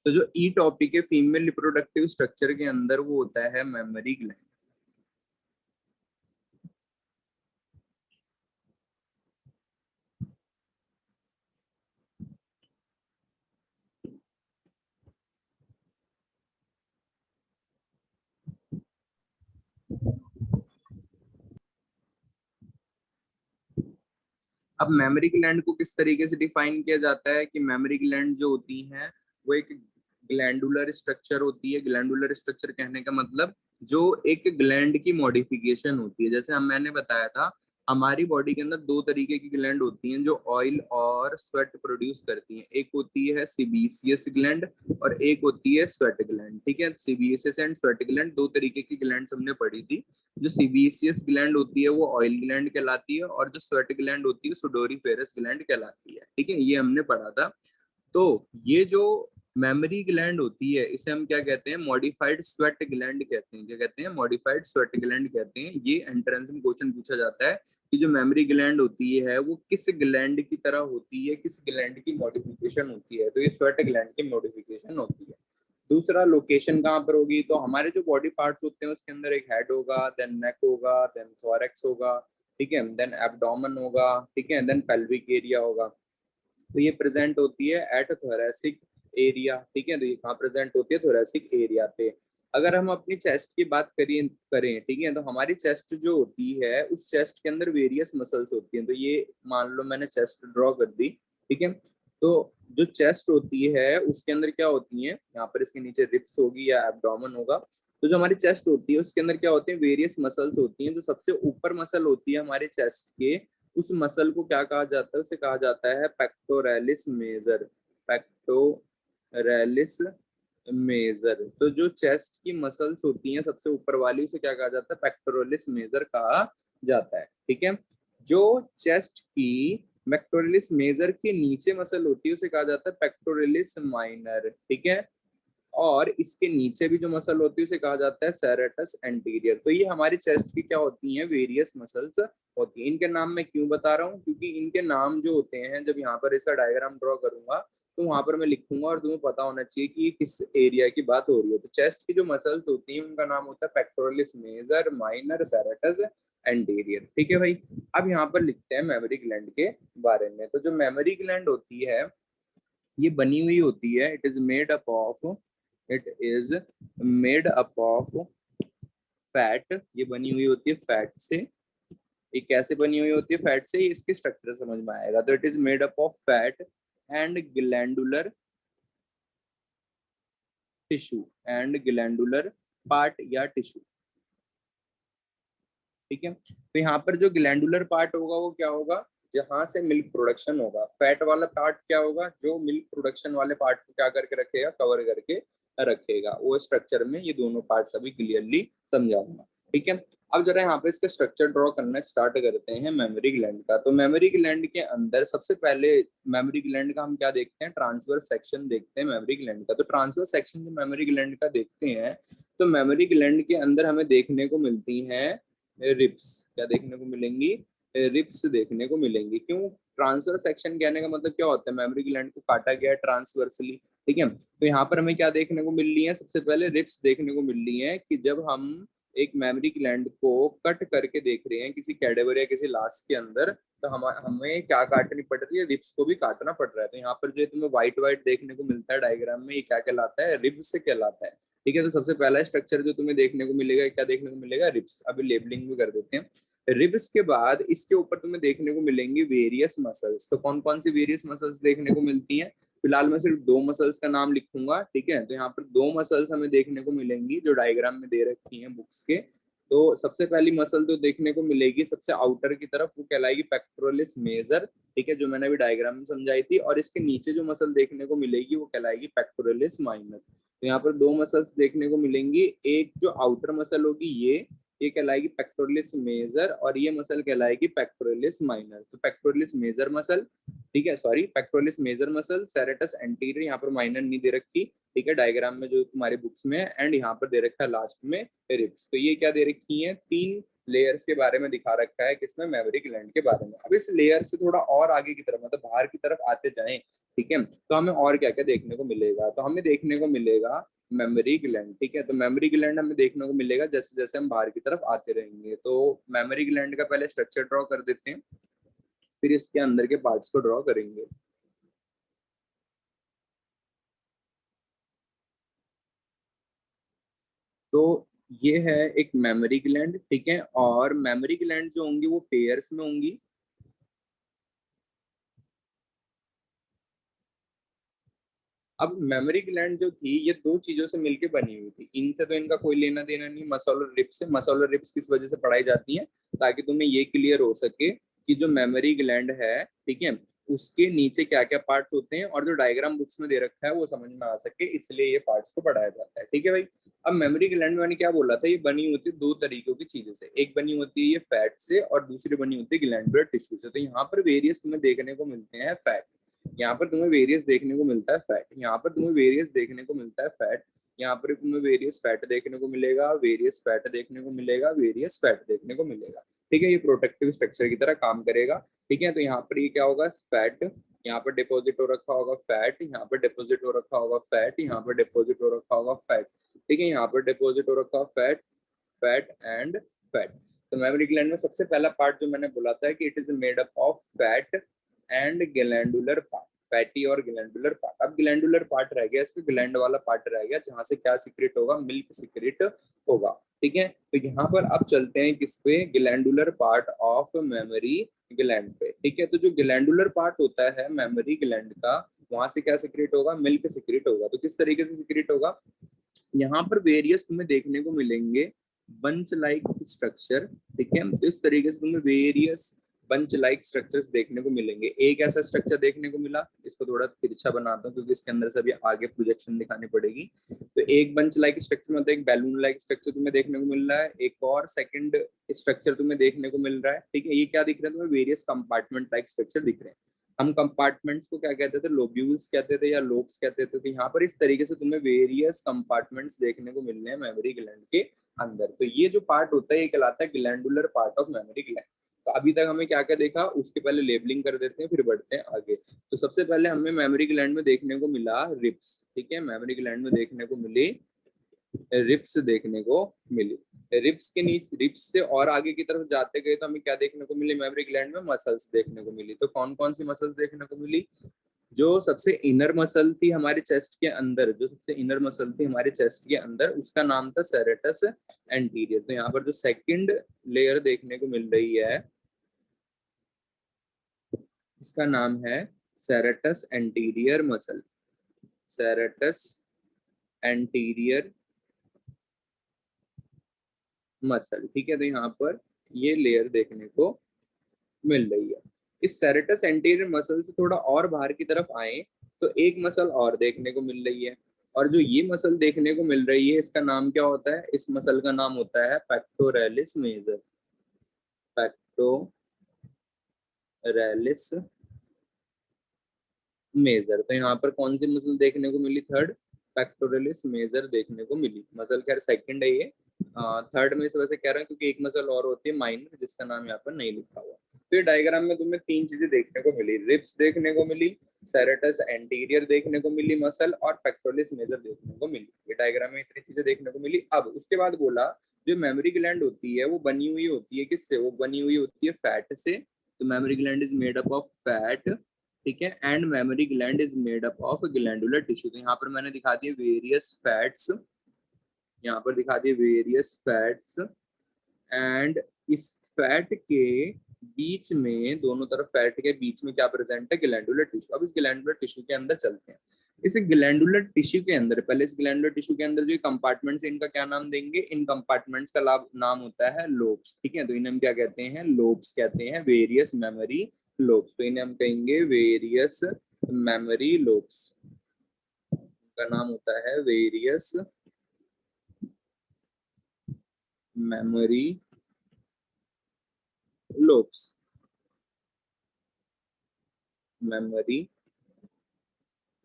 तो जो ई टॉपिक है फीमेल रिप्रोडक्टिव स्ट्रक्चर के अंदर वो होता है मेमोरी ग्लैंड। अब मेमोरी ग्लैंड को किस तरीके से डिफाइन किया जाता है कि मेमोरी ग्लैंड जो होती हैं वो एक ग्लैंडुलर स्ट्रक्चर होती है। ग्लैंडुलर स्ट्रक्चर कहने का मतलब जो एक ग्लैंड की मॉडिफिकेशन होती है। जैसे मैंने बताया था हमारी बॉडी के अंदर दो तरीके की ग्लैंड होती हैं जो ऑयल और स्वेट प्रोड्यूस करती हैं। एक होती है सीबीसियस ग्लैंड और एक होती है स्वेट ग्लैंड। ठीक है, सीबीसियस एंड स्वेट ग्लैंड दो तरीके की ग्लैंड हमने पढ़ी थी। जो सीबीसियस ग्लैंड होती है वो ऑयल ग्लैंड कहलाती है और जो स्वेट ग्लैंड होती है सुडोरीफेरस ग्लैंड कहलाती है। ठीक है, ये हमने पढ़ा था। तो ये जो मेमोरी ग्लैंड होती है इसे हम क्या कहते हैं, मॉडिफाइड स्वेट ग्लैंड कहते हैं। क्या कहते हैं? मॉडिफाइड स्वेट ग्लैंड कहते हैं। ये एंट्रेंस में क्वेश्चन पूछा जाता है कि जो मेमोरी ग्लैंड होती है वो किस ग्लैंड की तरह होती है, किस ग्लैंड की मॉडिफिकेशन होती है। तो ये स्वेट ग्लैंड की मॉडिफिकेशन होती है। दूसरा, लोकेशन कहाँ पर होगी? तो हमारे जो बॉडी पार्ट्स होते हैं उसके अंदर एक हेड होगा, देन नेक होगा, देन थोरैक्स होगा, ठीक है, देन एब्डोमेन होगा, ठीक है, देन पेल्विक एरिया होगा। तो ये प्रेजेंट होती है एट थोरैसिक एरिया। ठीक है, तो ये कहाँ प्रेजेंट होती है? थोरैसिक एरिया पे। अगर हम अपनी चेस्ट की बात करें, ठीक है, तो हमारी चेस्ट जो होती है उस चेस्ट के अंदर वेरियस मसल्स होती हैं। तो ये मान लो मैंने चेस्ट ड्रॉ कर दी, ठीक है। तो जो चेस्ट होती है उसके अंदर क्या होती है, यहाँ पर इसके नीचे रिब्स होगी या एब्डोमेन होगा। तो जो हमारी चेस्ट होती है उसके अंदर क्या होते हैं, वेरियस मसल्स होती हैं। जो सबसे ऊपर मसल होती है हमारे चेस्ट के, उस मसल को क्या कहा जाता है? उसे कहा जाता है पेक्टोरैलिस मेजर। Pectoralis major. तो जो चेस्ट की मसल्स होती हैं सबसे ऊपर वाली, उसे क्या कहा जाता है? पेक्टोरैलिस मेजर कहा जाता है। ठीक है, जो चेस्ट की पेक्टोरैलिस मेजर के नीचे मसल होती है उसे कहा जाता है पेक्टोरैलिस माइनर। ठीक है, और इसके नीचे भी जो मसल होती है उसे कहा जाता है सेरेटस एंटीरियर। तो ये हमारी चेस्ट की क्या होती हैं? वेरियस मसल्स होती हैं। इनके नाम मैं क्यों बता रहा हूँ? क्योंकि इनके नाम जो होते हैं, जब यहाँ पर इसका डायग्राम ड्रॉ करूंगा तो वहां पर मैं लिखूंगा और तुम्हें पता होना चाहिए कि ये किस एरिया की बात हो रही है। तो चेस्ट की जो मसल्स होती हैं उनका नाम होता है pectoralis major, minor, serratus anterior. ठीक है भाई, अब यहाँ पर लिखते हैं मेमोरी ग्लैंड के बारे में। तो जो मेमोरी ग्लैंड होती है ये बनी हुई होती है, it is made up of fat. ये बनी हुई होती है फैट से। ये कैसे बनी हुई होती है? फैट से। इसके स्ट्रक्चर समझ में आएगा। तो it is made up of fat and glandular tissue and glandular part या टिश्यू। ठीक है, तो यहाँ पर जो ग्लैंडुलर पार्ट होगा वो क्या होगा? जहां से मिल्क प्रोडक्शन होगा। फैट वाला पार्ट क्या होगा? जो मिल्क प्रोडक्शन वाले पार्ट को क्या करके रखेगा? कवर करके रखेगा। वो स्ट्रक्चर में ये दोनों पार्ट्स अभी क्लियरली समझाऊंगा। ठीक है, अब जरा यहाँ पे इसका स्ट्रक्चर ड्रॉ करना स्टार्ट करते हैं मेमोरी ग्लैंड का। तो मेमोरी ग्लैंड के अंदर सबसे पहले मेमोरी ग्लैंड का हम क्या देखते हैं? ट्रांसवर्स सेक्शन देखते हैं मेमोरी ग्लैंड का। तो ट्रांसवर्स सेक्शन जो मेमोरी ग्लैंड का देखते हैं, तो मेमोरी ग्लैंड के अंदर हमें देखने को मिलती हैं रिप्स। क्या देखने को मिलेंगी? रिप्स देखने को मिलेंगी। क्यों? ट्रांसवर्स सेक्शन कहने का मतलब क्या होता है? मेमोरी ग्लैंड को काटा गया ट्रांसवर्सली। ठीक है, तो यहाँ पर हमें क्या देखने को मिल रही है? सबसे पहले रिप्स देखने को मिल रही है कि जब हम एक मेमोरी ग्लैंड को कट करके देख रहे हैं किसी कैडेवर या किसी लाश के अंदर, तो हमें क्या काटनी पड़ रही है? रिब्स को भी काटना पड़ रहा है। तो यहाँ पर जो तुम्हें व्हाइट व्हाइट देखने को मिलता है डायग्राम में, ये क्या कहलाता है? रिब्स से कहलाता है। ठीक है, तो सबसे पहला स्ट्रक्चर जो तुम्हें देखने को मिलेगा, क्या देखने को मिलेगा? रिब्स। अभी लेबलिंग भी कर देते हैं। रिब्स के बाद इसके ऊपर तुम्हें देखने को मिलेंगी वेरियस मसल्स। तो कौन कौन सी वेरियस मसल्स देखने को मिलती हैं? फिलहाल मैं सिर्फ दो मसल्स का नाम लिखूंगा। ठीक है, तो यहाँ पर दो मसल्स हमें देखने को मिलेंगी जो डायग्राम में दे रखी हैं बुक्स के। तो सबसे पहली मसल तो देखने को मिलेगी सबसे आउटर की तरफ, वो कहलाएगी पेक्टोरलिस मेजर। ठीक है, जो मैंने अभी डायग्राम में समझाई थी। और इसके नीचे जो मसल देखने को मिलेगी वो कहलाएगी पेक्टोरलिस माइनर। तो यहाँ पर दो मसल्स देखने को मिलेंगी। एक जो आउटर मसल होगी ये कहलाएगी पेक्टोरलिस मेजर और ये मसल कहलाएगी पेक्टोरलिस माइनर। तो पेक्टोरलिस मेजर मसल, ठीक है, sorry, pectoralis major muscle, serratus anterior, यहाँ पर माइनर नहीं दे रखी। ठीक है, डायग्राम में जो तुम्हारे बुक्स में, एंड यहाँ पर दे रखा है लास्ट में रिब्स। तो ये क्या दे रखी है? तीन लेयर्स के बारे में दिखा रखा है किसमें? मेमोरी ग्लैंड के बारे में। अब इस लेयर से थोड़ा और आगे की तरफ, मतलब बाहर की तरफ आते जाएं, ठीक है। तो हमें और क्या क्या देखने को मिलेगा, तो हमें देखने को मिलेगा मेमोरी ग्लैंड, ठीक है। तो मेमोरी ग्लैंड हमें देखने को मिलेगा जैसे जैसे हम बाहर की तरफ आते रहेंगे। तो मेमोरी ग्लैंड का पहले स्ट्रक्चर ड्रॉ कर देते हैं, फिर इसके अंदर के पार्ट्स को ड्रॉ करेंगे। तो ये है एक मेमोरी ग्लैंड, ठीक है। और मेमोरी ग्लैंड जो होंगी वो पेयर्स में होंगी। अब मेमोरी ग्लैंड जो थी ये दो चीजों से मिलके बनी हुई थी, इनसे तो इनका कोई लेना देना नहीं। मसोलर रिप्स से, मसोलर रिप्स किस वजह से पढ़ाई जाती है, ताकि तुम्हें ये क्लियर हो सके कि जो मेमोरी ग्लैंड है, ठीक है, उसके नीचे क्या क्या पार्ट्स होते हैं, और जो डायग्राम बुक्स में दे रखा है वो समझ में आ सके, इसलिए ये पार्ट्स को पढ़ाया जाता है, ठीक है भाई। अब मेमोरी ग्लैंड में मैंने क्या बोला था, ये बनी होती है दो तरीकों की चीजों से, एक बनी होती है ये फैट से और दूसरी बनी होती है ग्लैंडुलर टिश्यू से। तो यहाँ पर वेरियस तुम्हें देखने को मिलते हैं फैट, यहाँ पर तुम्हें वेरियस देखने को मिलता है फैट, यहाँ पर तुम्हें वेरियस देखने को मिलता है फैट, यहाँ पर तुम्हें वेरियस फैट देखने को मिलेगा, वेरियस फैट देखने को मिलेगा, वेरियस फैट देखने को मिलेगा, ठीक है। ये प्रोटेक्टिव स्ट्रक्चर की तरह काम करेगा, ठीक है। तो यहाँ पर ये क्या होगा, फैट, यहाँ पर डिपॉजिट हो रखा होगा फैट, यहाँ पर डिपॉजिट हो रखा होगा फैट, यहाँ पर डिपॉजिट हो रखा होगा फैट, ठीक है। यहाँ पर डिपॉजिट हो रखा फैट, फैट एंड फैट। तो मेमोरी ग्लैंड में सबसे पहला पार्ट जो मैंने बोला था कि it is made up of fat and glandular part, fatty और ग्लैंडुलर पार्ट। अब ग्लैंडुलर पार्ट रह गया, इसका ग्लैंड वाला पार्ट रह गया, जहां से क्या सिक्रेट होगा, मिल्क सिक्रेट होगा, ठीक है। तो यहाँ पर अब चलते हैं किस पे, glandular part of memory gland पे, ठीक है। तो जो ग्लैंडुलर पार्ट होता है मेमोरी ग्लैंड का, वहां से क्या सिक्रेट होगा, मिल्क सिक्रेट होगा। तो किस तरीके से सिक्रेट होगा, यहाँ पर वेरियस तुम्हें देखने को मिलेंगे बंच लाइक स्ट्रक्चर, ठीक है। तो इस तरीके से तुम्हें वेरियस बंच लाइक स्ट्रक्चर्स देखने को मिलेंगे। एक ऐसा स्ट्रक्चर देखने को मिला, इसको थोड़ा तिरछा बनाता हूँ क्योंकि इसके अंदर से अभी आगे प्रोजेक्शन दिखानी पड़ेगी। तो एक बंच लाइक स्ट्रक्चर मतलब एक बैलून लाइक स्ट्रक्चर तुम्हें देखने को मिल रहा है, एक और सेकंड स्ट्रक्चर तुम्हें देखने को मिल रहा है, ठीक है। ये क्या दिख रहा है तुम्हें, वेरियस कंपार्टमेंट लाइक स्ट्रक्चर दिख रहे हैं। हम कंपार्टमेंट्स को क्या कहते थे, लोब्यूल्स कहते थे या लोब्स कहते थे। तो यहाँ पर इस तरीके से तुम्हें वेरियस कंपार्टमेंट्स देखने को मिल रहे हैं मेमोरी ग्लैंड के अंदर। तो ये जो पार्ट होता है ये कहलाता है glandular part of memory gland. तो अभी तक हमें क्या क्या देखा, उसके पहले लेबलिंग कर देते हैं फिर बढ़ते हैं आगे। तो सबसे पहले हमें मेमोरी ग्लैंड में देखने को मिला रिप्स, ठीक है। मेमोरी ग्लैंड में देखने को मिली रिप्स देखने को मिली। रिप्स के नीचे, रिप्स से और आगे की तरफ जाते गए तो हमें क्या देखने को मिली, मेमोरी ग्लैंड में मसल्स देखने को मिली। तो कौन कौन सी मसल्स देखने को मिली, जो सबसे इनर मसल थी हमारे चेस्ट के अंदर, जो सबसे इनर मसल थी हमारे चेस्ट के अंदर, उसका नाम था सेरेटस एंटीरियर। तो यहाँ पर जो सेकंड लेयर देखने को मिल रही है इसका नाम है serratus anterior muscle, serratus anterior muscle, ठीक है। तो यहाँ पर ये लेयर देखने को मिल रही है। इस सेरेटस एंटीरियर मसल से थोड़ा और बाहर की तरफ आए तो एक मसल और देखने को मिल रही है, और जो ये मसल देखने को मिल रही है इसका नाम क्या होता है, इस मसल का नाम होता है पेक्टोरेलिस मेजर, पेक्टोरेलिस मेजर। तो यहाँ पर कौन सी मसल देखने को मिली, थर्ड पेक्टोरेलिस मेजर देखने को मिली। मसल खैर सेकंड है ये, थर्ड में इस वजह से कह रहा हूँ क्योंकि एक मसल और होती है माइनर, जिसका नाम यहाँ पर नहीं लिखा हुआ। तो ये डायग्राम में तुम्हें तीन चीजें देखने को मिली, रिब्स देखने को मिली, सेरेटस एंटीरियर देखने को मिली मसल, और पेक्टोरलिस मेजर देखने को मिली। ये डायग्राम में इतनी चीजें देखने को मिली। अब उसके बाद बोला जो मेमोरी ग्लैंड होती है वो बनी हुई होती है किससे, वो बनी हुई होती है फैट से। तो memory gland is made up of fat, ठीक है, and memory gland is made up of glandular tissue. तो यहाँ पर मैंने दिखा दिए वेरियस फैट्स, यहाँ पर दिखा दिए वेरियस फैट्स, एंड इस फैट के बीच में, दोनों तरफ फैट के बीच में क्या प्रेजेंट है, ग्लैंडुलर टिश्यू। अब इस ग्लैंडुलर टिश्यू के अंदर चलते हैं। इस ग्लैंडुलर टिश्यू के अंदर, पहले इस ग्लैंडुलर टिश्यू के अंदर जो कंपार्टमेंट्स है इनका क्या नाम देंगे, इन कंपार्टमेंट्स का नाम होता है लोब्स, ठीक है। तो इन्हें हम क्या कहते हैं, लोब्स कहते हैं, वेरियस मेमोरी लोब्स। तो इन्हें हम कहेंगे वेरियस मेमोरी लोब्स, का नाम होता है various memory lobes, memory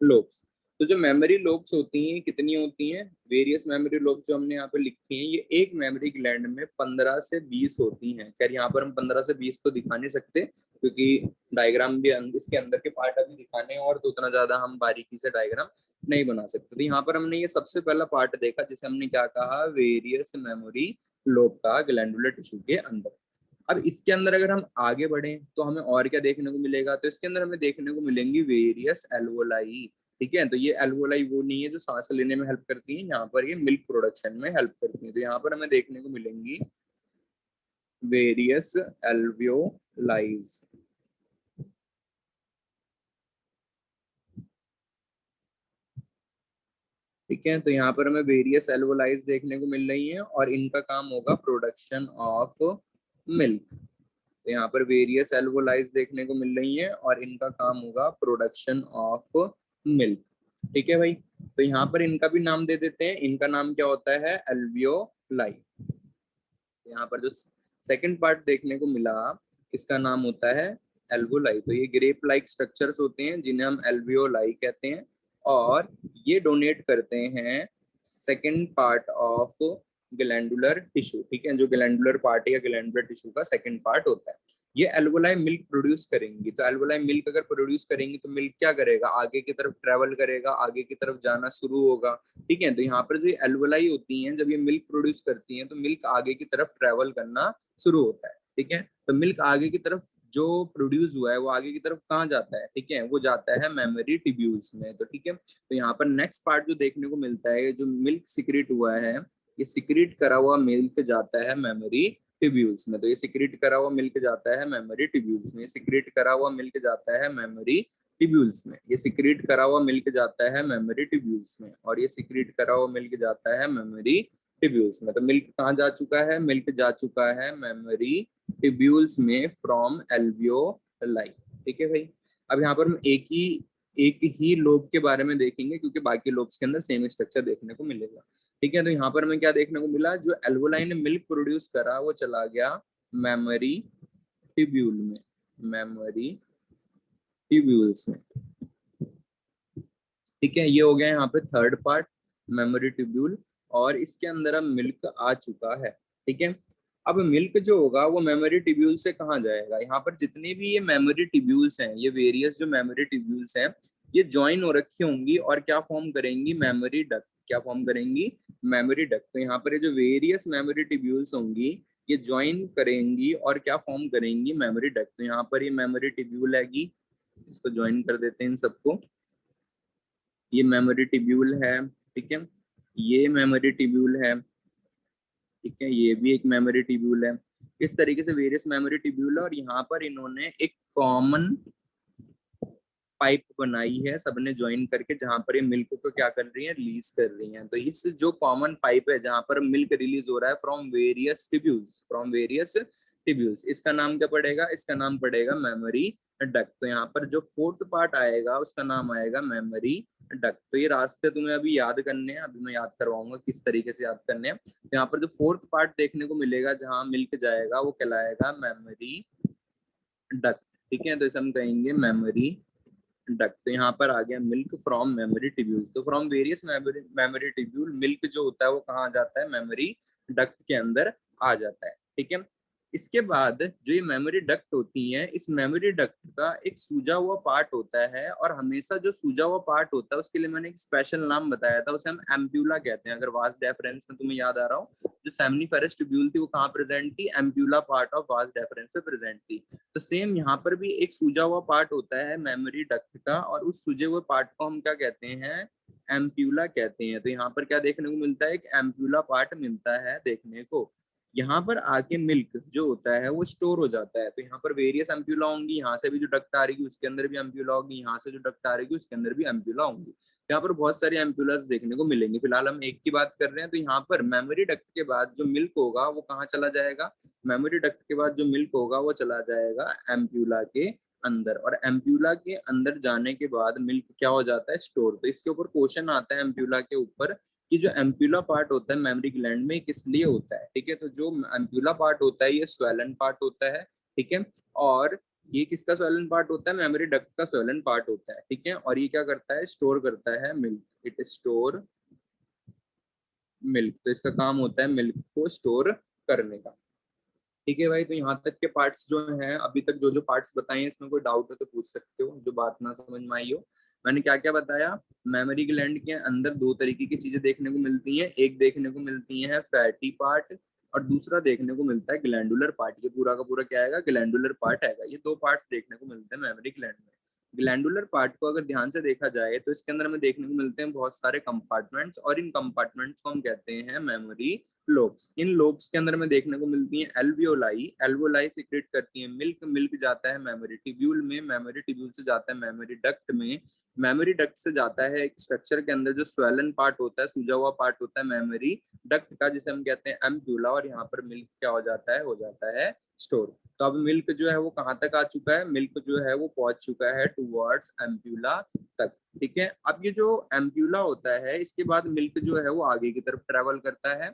lobes. तो जो मेमोरी लोब्स होती हैं कितनी होती हैं, वेरियस मेमोरी लोब्स जो हमने यहाँ पे लिखी हैं, ये एक मेमोरी ग्लैंड में 15 से 20 होती हैं। खैर यहाँ पर हम 15 से 20 तो दिखा नहीं सकते, क्योंकि डायग्राम भी इसके अंदर के पार्ट अभी दिखाने हैं और तो उतना ज्यादा हम बारीकी से डायग्राम नहीं बना सकते। तो यहाँ पर हमने ये सबसे पहला पार्ट देखा जिसे हमने क्या कहा, वेरियस मेमोरी लोब का ग्लैंडुलर टिश्यू के अंदर। अब इसके अंदर अगर हम आगे बढ़े तो हमें और क्या देखने को मिलेगा, तो इसके अंदर हमें देखने को मिलेंगी वेरियस एल्वोलाई। ठीक है, तो ये एल्वोलाई वो नहीं है जो सांस लेने में हेल्प करती है, यहाँ पर ये मिल्क प्रोडक्शन में हेल्प करती है। तो यहाँ पर हमें देखने को मिलेंगी वेरियस एल्वियोलाइज। ठीक है, तो यहाँ पर हमें वेरियस एल्वोलाइज देखने को मिल रही है और इनका काम होगा प्रोडक्शन ऑफ मिल्क। तो यहाँ पर वेरियस एल्वोलाइज देखने को मिल रही है और इनका काम होगा प्रोडक्शन ऑफ मिल्क। ठीक है भाई, तो यहाँ पर इनका भी नाम दे देते हैं, इनका नाम क्या होता है, एल्वियोलाई। यहाँ पर जो सेकंड पार्ट देखने को मिला इसका नाम होता है एल्वोलाई। तो ये ग्रेप लाइक स्ट्रक्चर्स होते हैं जिन्हें हम एल्वियोलाई कहते हैं और ये डोनेट करते हैं second part of glandular tissue. ठीक है, जो ग्लैंडुलर पार्ट या ग्लैंडुलर टिश्यू का सेकंड पार्ट होता है। ये एल्वोलाई मिल्क प्रोड्यूस करेंगी। तो एल्वोलाई मिल्क अगर प्रोड्यूस करेंगी तो मिल्क क्या करेगा, आगे की तरफ ट्रेवल करेगा, आगे की तरफ जाना शुरू होगा। ठीक है, तो यहाँ पर जो एल्वोलाई होती हैं जब ये मिल्क प्रोड्यूस करती हैं तो मिल्क आगे की तरफ ट्रेवल करना शुरू होता है। ठीक है, तो मिल्क आगे की तरफ जो प्रोड्यूस हुआ है वो आगे की तरफ कहाँ जाता है, ठीक है, वो जाता है मेमोरी ट्यूब्यूल्स में। तो ठीक है, तो यहाँ पर नेक्स्ट पार्ट जो देखने को मिलता है, जो मिल्क सिक्रेट हुआ है, ये सिक्रेट करा हुआ मिल्क जाता है मेमोरी ट्यूब्यूल्स में। तो ये सिक्रेट करा हुआ मिल्क जाता है मेमोरी ट्यूब्यूल्स में, सिक्रेट करा हुआ मिल्क जाता है मेमोरी ट्यूब्यूल्स में, ये सिक्रेट करा हुआ मिल्क जाता है मेमोरी ट्यूब्यूल्स में, और ये सिक्रेट करा हुआ मिल्क जाता है मेमोरी ट्यूब्यूल्स में। तो मिल्क कहाँ जा चुका है, मिल्क जा चुका है मेमोरी ट्यूब्यूल्स में फ्रॉम एल्वियोलाई। ठीक है भाई, अब यहाँ पर हम एक ही लोब के बारे में देखेंगे क्योंकि बाकी लोब्स के अंदर सेम स्ट्रक्चर देखने को मिलेगा। ठीक है, तो यहाँ पर हमें क्या देखने को मिला, जो एल्वोलाई ने मिल्क प्रोड्यूस करा वो चला गया मेमोरी ट्यूब्यूल में, मेमोरी ट्यूब्यूल्स में। ठीक है, ये हो गया यहाँ पे थर्ड पार्ट मेमोरी ट्यूब्यूल, और इसके अंदर अब मिल्क आ चुका है। ठीक है, अब मिल्क जो होगा वो मेमोरी ट्यूब्यूल से कहाँ जाएगा, यहाँ पर जितने भी ये मेमोरी ट्यूब्यूल्स हैं, ये वेरियस जो मेमोरी ट्यूब्यूल्स हैं, ये ज्वाइन हो रखी होंगी और क्या फॉर्म करेंगी, मेमोरी डक्ट। क्या फॉर्म करेंगी, मेमोरी डक्ट। तो यहाँ पर ये जो वेरियस मेमोरी ट्यूब्यूल्स होंगी ये ज्वाइन करेंगी और क्या फॉर्म करेंगी, मेमोरी डक्ट। तो यहाँ पर ये मेमोरी ट्यूब्यूल आएगी, इसको ज्वाइन कर देते हैं इन सबको, ये मेमोरी ट्यूब्यूल है। ठीक है, ये मेमोरी ट्यूब्यूल है। ठीक है, ये भी एक मेमोरी ट्यूब्यूल है। इस तरीके से वेरियस मेमोरी ट्यूब्यूल है और यहाँ पर इन्होंने एक कॉमन पाइप बनाई है सबने ज्वाइन करके, जहां पर ये मिल्क को क्या कर रही है, रिलीज कर रही हैं। तो इस जो कॉमन पाइप है जहां पर मिल्क रिलीज हो रहा है from various tubules, from various tubules, इसका नाम क्या पड़ेगा, इसका नाम पड़ेगा मेमोरी डक्ट। तो यहाँ पर जो फोर्थ पार्ट आएगा उसका नाम आएगा मेमोरी डक्ट। तो ये रास्ते तुम्हें अभी याद करने हैं, अभी मैं याद करवाऊंगा किस तरीके से याद करने हैं। तो यहाँ पर जो फोर्थ पार्ट देखने को मिलेगा जहां मिल्क जाएगा वो कहलाएगा मेमोरी डक्ट। ठीक है, तो इसे हम कहेंगे मेमोरी डक्ट। तो यहाँ पर आ गया मिल्क फ्रॉम मेमोरी ट्यूब्यूल। तो from various memory tubule milk जो होता है वो कहाँ जाता है, मेमोरी डक्ट के अंदर आ जाता है। ठीक है, इसके बाद जो ये मेमोरी डक्ट होती है, इस मेमोरी डक्ट का एक सूजा हुआ पार्ट होता है, और हमेशा जो सूजा हुआ पार्ट होता है उसके लिए मैंने एक स्पेशल नाम बताया था, उसे हम एम्प्यूला कहते हैं। अगर वास डेफरेंस में तुम्हें याद आ रहा हो, जो सेमनीफेरस ट्यूब्यूल थी वो कहाँ प्रेजेंट थी, ampulla part of vas deferens पे प्रेजेंट थी। तो सेम यहाँ पर भी एक सूजा हुआ पार्ट होता है मेमोरी डक्ट का, और उस सूजे हुए पार्ट को हम क्या कहते हैं, एम्प्यूला कहते हैं। तो यहाँ पर क्या देखने को मिलता है, एक एम्प्यूला पार्ट मिलता है देखने को। यहाँ पर आके मिल्क जो होता है वो स्टोर हो जाता है। तो यहाँ पर वेरियस एम्प्यूला होंगी, यहाँ से भी जो डक्ट आ रही उसके अंदर भी एम्प्यूला होगी, यहाँ से जो डक्ट आ रही उसके अंदर भी एम्प्यूला होंगी। यहाँ पर बहुत सारी एम्प्यूलास देखने को मिलेंगे। फिलहाल हम एक की बात कर रहे हैं। तो यहाँ पर मेमोरी डक्ट के बाद जो मिल्क होगा वो कहाँ चला जाएगा, मेमोरी डक्ट के बाद जो मिल्क होगा वो चला जाएगा एम्प्यूला के अंदर, और एम्प्यूला के अंदर जाने के बाद मिल्क क्या हो जाता है, स्टोर। तो इसके ऊपर क्वेश्चन आता है एम्प्यूला के ऊपर कि जो एम्प्यूला पार्ट होता है मेमोरी ग्लैंड में किस लिए होता है। ठीक है, तो जो एम्प्यूला पार्ट होता है ये स्वेलन पार्ट होता है। ठीक है, और ये किसका स्वेलन पार्ट होता है, मेमोरी डक्ट का स्वेलन पार्ट होता है। ठीक है, और ये क्या करता है, स्टोर करता है मिल्क, इट स्टोर मिल्क। तो इसका काम होता है मिल्क को स्टोर करने का। ठीक है भाई, तो यहाँ तक के पार्ट्स जो हैं, अभी तक जो जो पार्ट्स बताए हैं, इसमें कोई डाउट हो तो पूछ सकते हो, जो बात ना समझ में आई हो। मैंने क्या क्या बताया, मेमोरी ग्लैंड के अंदर दो तरीके की चीजें देखने को मिलती हैं, एक देखने को मिलती है फैटी पार्ट और दूसरा देखने को मिलता है ग्लैंडुलर पार्ट। ये पूरा का पूरा क्या आएगा, ग्लैंडुलर पार्ट आएगा। ये दो पार्ट्स देखने को मिलते हैं मेमोरी ग्लैंड में। ग्लैंडुलर पार्ट को अगर ध्यान से देखा जाए तो इसके अंदर हमें देखने को मिलते हैं बहुत सारे कंपार्टमेंट्स, और इन कंपार्टमेंट्स को हम कहते हैं मेमोरी लोब्स। इन लोब्स के अंदर में देखने को मिलती है एल्वियोलाई। एल्वियोलाई सिक्रेट करती है मिल्क। मिल्क जाता है मेमोरी टिब्यूल में, मेमोरी टिब्यूल से जाता है मेमोरी डक्ट में, मेमोरी डक्ट से जाता है एक स्ट्रक्चर के अंदर जो स्वेलन पार्ट होता है, सूजा हुआ पार्ट होता है मेमोरी डक्ट का, जिसे हम कहते हैं एम्प्यूला, और यहाँ पर मिल्क क्या हो जाता है, हो जाता है स्टोर। तो अब मिल्क जो है वो कहाँ तक आ चुका है, मिल्क जो है वो पहुंच चुका है टूवर्ड्स एम्प्यूला तक। ठीक है, अब ये जो एम्प्यूला होता है, इसके बाद मिल्क जो है वो आगे की तरफ ट्रेवल करता है,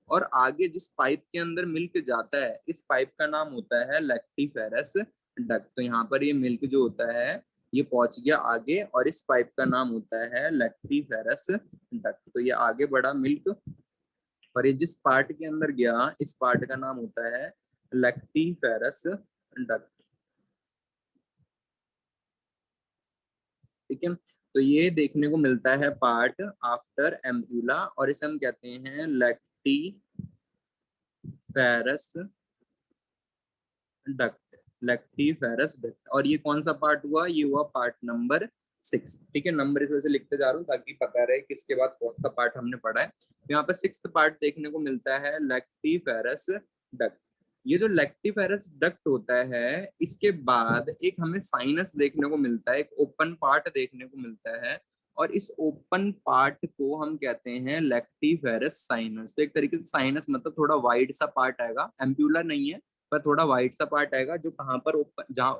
और आगे जिस पाइप के अंदर मिल्क जाता है, इस पाइप का नाम होता है लैक्टिफेरस डक्ट। तो यहाँ पर ये मिल्क जो होता है ये पहुंच गया आगे, और इस पाइप का नाम होता है लैक्टिफेरस डक्ट। तो ये आगे बढ़ा मिल्क, और ये जिस पार्ट के अंदर गया, इस पार्ट का नाम होता है लैक्टिफेरस डक्ट। ठीक है, तो ये देखने को मिलता है पार्ट आफ्टर एम्प्यूला, और इसे हम कहते हैं लैक्टिफेरस डक्ट। Lactiferous duct. और ये कौन सा पार्ट हुआ, ये हुआ पार्ट नंबर 6। ठीक है, नंबर इस वजह से लिखते जा रहा हूँ ताकि पता रहे किसके बाद कौन सा पार्ट हमने पढ़ा है। तो यहाँ पर 6th पार्ट देखने को मिलता है लैक्टिफेरस डक्ट। ये जो लैक्टिफेरस डक्ट होता है, इसके बाद एक हमें साइनस देखने को मिलता है, एक ओपन पार्ट देखने को मिलता है, और इस ओपन पार्ट को हम कहते हैं लैक्टिफेरस साइनस। तो एक तरीके से साइनस मतलब थोड़ा वाइड सा पार्ट आएगा, एम्प्यूलर नहीं है पर थोड़ा वाइट सा पार्ट आएगा, जो कहाँ पर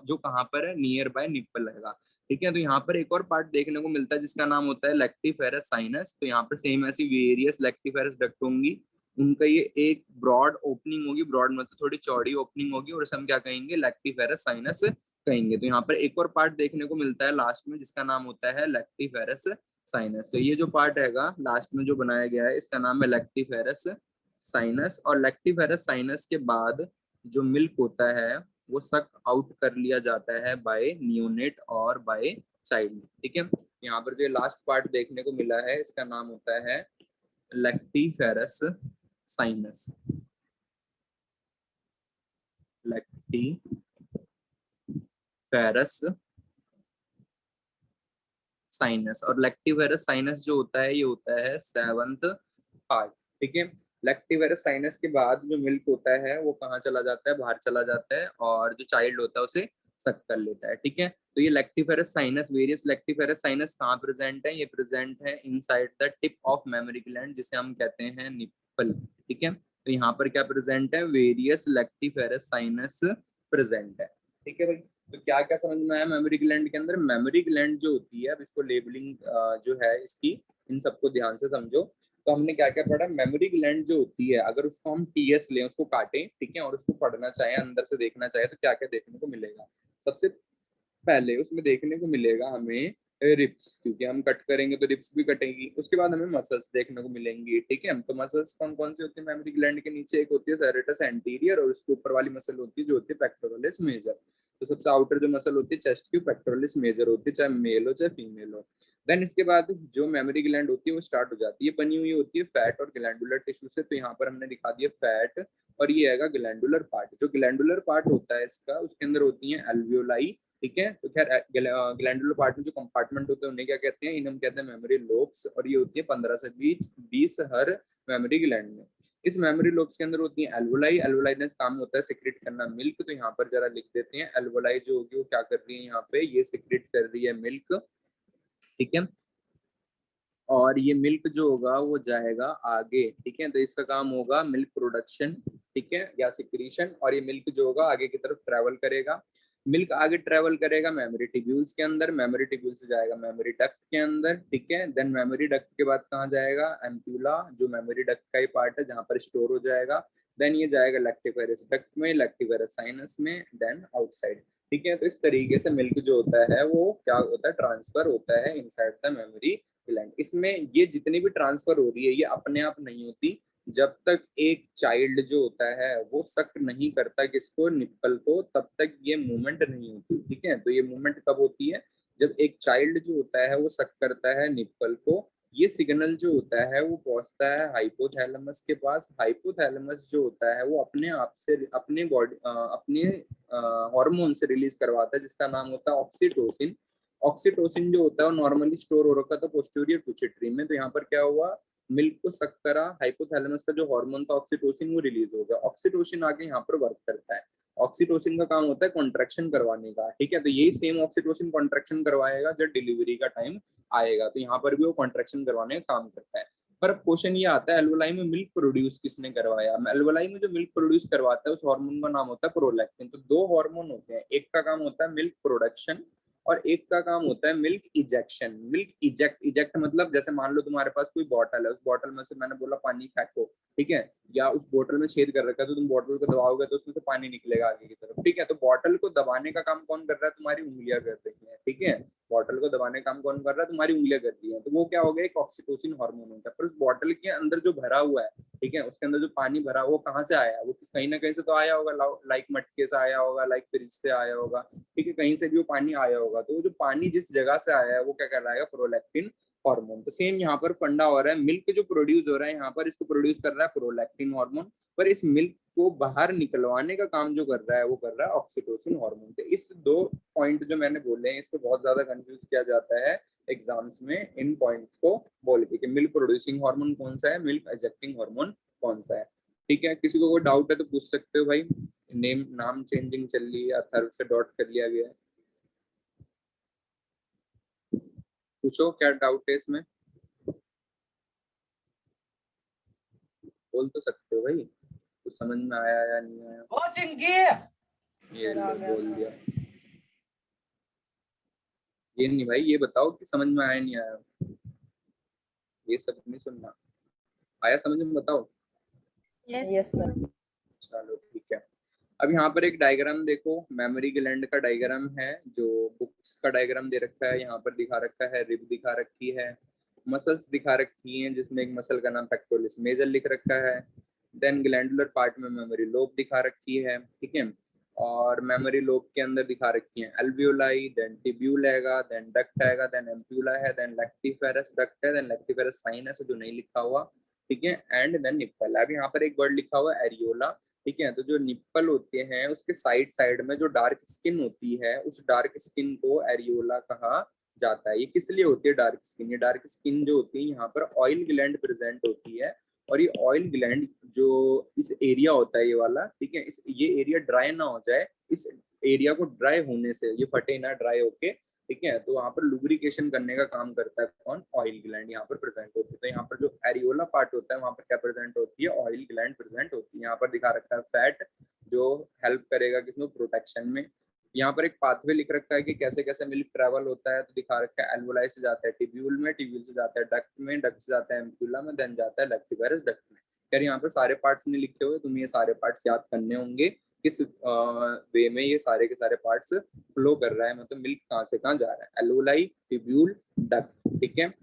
जो कहाँ पर है, नियर बाय निप्पल रहेगा। ठीक है, तो यहाँ पर एक और पार्ट देखने को मिलता है जिसका नाम होता है लैक्टिफेरस साइनस। तो यहाँ पर सेम ऐसी वेरियस लैक्टिफेरस डक्ट होंगी, उनका ये एक ब्रॉड ओपनिंग होगी, ब्रॉड मतलब थोड़ी चौड़ी ओपनिंग होगी, और इसे हम क्या कहेंगे, लैक्टिफेरस साइनस कहेंगे। तो यहाँ पर एक और पार्ट देखने को मिलता है लास्ट में, जिसका नाम होता है लैक्टिफेरस साइनस। तो ये जो पार्ट हैगा लास्ट में जो बनाया गया है, इसका नाम है लैक्टिफेरस साइनस। और लैक्टिफेरस साइनस के बाद जो मिल्क होता है वो सक आउट कर लिया जाता है बाय नियोनेट और बाय चाइल्ड। ठीक है, यहाँ पर जो लास्ट पार्ट देखने को मिला है, इसका नाम होता है लैक्टिफेरस साइनस। Lactiferous sinus. और लैक्टिफेरस साइनस जो होता है, ये होता है 7th पार्ट। ठीक है, लैक्टिफेरस साइनस के बाद जो मिल्क होता है वो कहाँ चला जाता है, बाहर चला जाता है, और जो चाइल्ड होता है उसे सक कर लेता है। ठीक है, तो ये lactiferous sinus, various lactiferous sinus कहाँ प्रेजेंट है, ये प्रेजेंट है inside the tip of memory gland, जिसे हम कहते हैं निप्पल। ठीक है, तो यहाँ पर क्या प्रेजेंट है, वेरियस लैक्टिफेरस साइनस प्रेजेंट है। ठीक है भाई, तो क्या क्या समझ में आया मेमोरी ग्लैंड के अंदर। मेमोरी ग्लैंड जो होती है, अब इसको लेबलिंग जो है इसकी, इन सबको ध्यान से समझो। तो हमने क्या क्या पढ़ा, मेमोरी ग्लैंड जो होती है, अगर उसको हम टीएस लें, उसको काटें, ठीक है, और उसको पढ़ना चाहें, अंदर से देखना चाहे, तो क्या क्या देखने को मिलेगा। सबसे पहले उसमें देखने को मिलेगा हमें रिप्स, क्योंकि हम कट करेंगे तो रिप्स भी कटेंगी। उसके बाद हमें मसल्स देखने को मिलेंगी। ठीक है, तो मसल्स कौन कौन सी होती है मेमोरी ग्लैंड के नीचे, एक होती है सेरेटस एंटीरियर, और उसके ऊपर वाली मसल होती है जो होती है पेक्टोरलिस मेजर। तो सबसे आउटर जो मसल होती है चेस्ट की, पेक्टोरलिस मेजर होती है, चाहे मेल हो चाहे फीमेल हो। देन इसके बाद जो मेमोरी ग्लैंड होती है वो स्टार्ट हो जाती है, बनी हुई होती है फैट और ग्लैंडुलर टिश्यू से। तो यहाँ पर हमने दिखा दिया फैट, और ये है ग्लैंडुलर पार्ट। जो ग्लैंडुलर पार्ट होता है इसका, उसके अंदर होती है एल्वियोलाई। ठीक है, तो खैर ग्लैंडुलर पार्ट में जो कंपार्टमेंट होते हैं उन्हें क्या कहते हैं, इन्हें हम कहते हैं मेमोरी लोब्स, और ये होती है 15 से 20 हर मेमोरी ग्लैंड में। इस मेमोरी लोब्स के अंदर होती है एल्वोलाई। एल्वोलाई ने काम होता है सिक्रेट करना मिल्क। तो यहाँ पर जरा लिख देते हैं, एल्वोलाई जो होगी वो क्या कर रही है, यहाँ पे ये सिक्रेट कर रही है मिल्क। ठीक है, और ये मिल्क जो होगा वो जाएगा आगे। ठीक है, तो इसका काम होगा मिल्क प्रोडक्शन, ठीक है, या सिक्रीशन। और ये मिल्क जो होगा आगे की तरफ ट्रेवल करेगा। मिल्क आगे ट्रेवल करेगा मेमोरी टिब्यूल्स के अंदर, मेमोरी टिब्यूल से जाएगा मेमोरी डक्ट के अंदर। ठीक है, देन मेमोरी डक्ट के बाद कहाँ जाएगा, एम्प्यूला, जो मेमोरी डक्ट का ही पार्ट है जहाँ पर स्टोर हो जाएगा। देन ये जाएगा लैक्टिफेरस डक्ट में, लैक्टिफेरस साइनस में, देन आउटसाइड। ठीक है, तो इस तरीके से मिल्क जो होता है वो क्या होता है, ट्रांसफर होता है इनसाइड द मेमोरी ग्लैंड। इसमें ये जितनी भी ट्रांसफर हो रही है, ये अपने आप नहीं होती, जब तक एक चाइल्ड जो होता है वो सक नहीं करता किसको, निप्पल को, तब तक ये मूवमेंट नहीं होती। ठीक है, तो ये मूवमेंट कब होती है, जब एक चाइल्ड जो होता है वो सक करता है निप्पल को। ये सिग्नल जो होता है वो पहुंचता है हाइपोथैलेमस के पास। हाइपोथैलेमस जो होता है वो अपने आप से अपने बॉडी अपने हार्मोन से रिलीज करवाता है जिसका नाम होता है ऑक्सीटोसिन। ऑक्सीटोसिन जो होता है वो नॉर्मली स्टोर हो रखा था पोस्टीरियर पिट्यूटरी में। तो यहाँ पर क्या हुआ, मिल्क को सक करा, हाइपोथैलेमस का जो हार्मोन था ऑक्सीटोसिन वो रिलीज हो गया। ऑक्सीटोसिन आगे यहाँ पर वर्क करता है। ऑक्सीटोसिन का काम होता है कॉन्ट्रैक्शन करवाने का। ठीक है, तो यही सेम ऑक्सीटोसिन कॉन्ट्रैक्शन करवाएगा जब डिलीवरी का टाइम आएगा। तो यहाँ पर भी वो कॉन्ट्रैक्शन करवाने का काम करता है। पर क्वेश्चन ये आता है एल्वोलाई में मिल्क प्रोड्यूस किसने करवाया। एल्वोलाई में जो मिल्क प्रोड्यूस करवाता है उस हार्मोन का नाम होता है प्रोलैक्टिन। तो दो हार्मोन होते हैं, एक का काम होता है मिल्क प्रोडक्शन और एक का काम होता है milk ejection. Milk eject, eject मतलब जैसे मान लो तुम्हारे पास कोई बॉटल है, उस बॉटल में से मैंने बोला पानी फेंको, ठीक है, या उस बोतल में छेद कर रखा है तो तुम बोतल को दबाओगे तो उसमें से पानी निकलेगा आगे की तरफ। ठीक है, तो बॉटल को दबाने का काम कौन कर रहा है, तुम्हारी उंगलियां कर रही है। ठीक है, बॉटल को दबाने का काम कौन कर रहा है, तुम्हारी उंगलियां कर रही है। तो वो क्या हो गया, एक ऑक्सीटोसिन हार्मोन होता है। पर उस बॉटल के अंदर जो भरा हुआ है, ठीक है, उसके अंदर जो पानी भरा वो कहाँ से आया, वो कहीं ना कहीं से तो आया होगा, लाइक मटके से आया होगा, लाइक फ्रिज से आया होगा। ठीक है, कहीं से भी वो पानी आया होगा। तो वो जो पानी जिस जगह से आया है वो क्या कहलाएगा, प्रोलैक्टिन हार्मोन। तो सेम यहाँ पर फंडा हो रहा है, मिल्क जो प्रोड्यूस हो रहा है यहाँ पर इसको प्रोड्यूस कर रहा है प्रोलैक्टिन हार्मोन। पर इस मिल्क को बाहर निकलवाने का काम जो कर रहा है वो कर रहा है ऑक्सीटोसिन हार्मोन। तो इस दो पॉइंट जो मैंने बोले हैं इसको बहुत ज्यादा कंफ्यूज किया जाता है एग्जाम्स में, इन पॉइंट्स को बोल के कि मिल्क प्रोड्यूसिंग हार्मोन कौन सा है, मिल्क इजेक्टिंग हार्मोन कौन सा है। ठीक है, किसी को कोई डाउट है तो पूछ सकते हो भाई। नाम चेंजिंग चल रही है, अथर्व से डॉट कर लिया गया है। पूछो क्या डाउट है इसमें, बोल तो सकते हो भाई, कुछ समझ में आया या नहीं आया। ये लो बोल दिया। ये नहीं भाई, ये बताओ कि समझ में आया नहीं आया, ये सब नहीं सुनना। आया समझ में, बताओ। Yes sir. चलो ठीक है। अब यहाँ पर एक डायग्राम देखो, मेमोरी ग्लैंड का डायग्राम है जो बुक्स का डायग्राम दे रखा है। यहाँ पर दिखा रखा है रिब दिखा रखी है, मसल्स दिखा रखी हैं जिसमें एक मसल का नाम पेक्टोरलिस मेजर लिख रखा है। देन ग्लैंडुलर पार्ट में मेमोरी लोब दिखा रखी है। ठीक है, और मेमोरी लोब के अंदर दिखा रखी है एल्वियोलाई, देन टिब्यूल आएगा, देन डक्ट आएगा, देन एम्प्यूला है, देन लैक्टिफेरस डक्ट है, देन लैक्टिफेरस साइनस है जो नहीं लिखा हुआ। ठीक है, एंड देन निप्पल। अब यहाँ पर एक वर्ड लिखा हुआ है एरियोला। ठीक है, तो जो निप्पल होते हैं उसके साइड साइड में जो डार्क स्किन होती है उस डार्क स्किन को एरियोला कहा जाता है। ये किस लिए होती है डार्क स्किन, ये डार्क स्किन जो होती है यहाँ पर ऑयल ग्लैंड प्रेजेंट होती है। और ये ऑयल ग्लैंड जो इस एरिया होता है ये वाला, ठीक है, इस ये एरिया ड्राई ना हो जाए, इस एरिया को ड्राई होने से, ये फटे ना ड्राई होके, ठीक है, तो वहां पर लुब्रिकेशन करने का काम करता है कौन, ऑयल ग्लैंड यहाँ पर प्रेजेंट होती है। तो यहाँ पर जो एरियोला पार्ट होता है वहां पर क्या प्रेजेंट होती है, ऑयल ग्लैंड प्रेजेंट होती है। यहाँ पर दिखा रखा है फैट जो हेल्प करेगा किसमें, प्रोटेक्शन में। यहाँ पर एक पाथवे लिख रखा है कि कैसे कैसे मिल्क ट्रेवल होता है। तो दिखा रखा है एल्वोलाई से जाता है टिब्यूल में, टिब्यूल से जाता है डक्ट में, डक्ट से जाता है एम्प्यूला में, देन जाता है लैक्टिफेरस डक्ट में। यार यहाँ पर सारे पार्ट्स नहीं लिखे हुए, तुम्हें ये सारे पार्ट्स याद करने होंगे किस वे में ये सारे के सारे पार्ट्स फ्लो कर रहा है, मतलब मिल्क कहाँ से कहाँ जा रहा है। एल्वोलाई टिब्यूल डक्ट, ठीक है,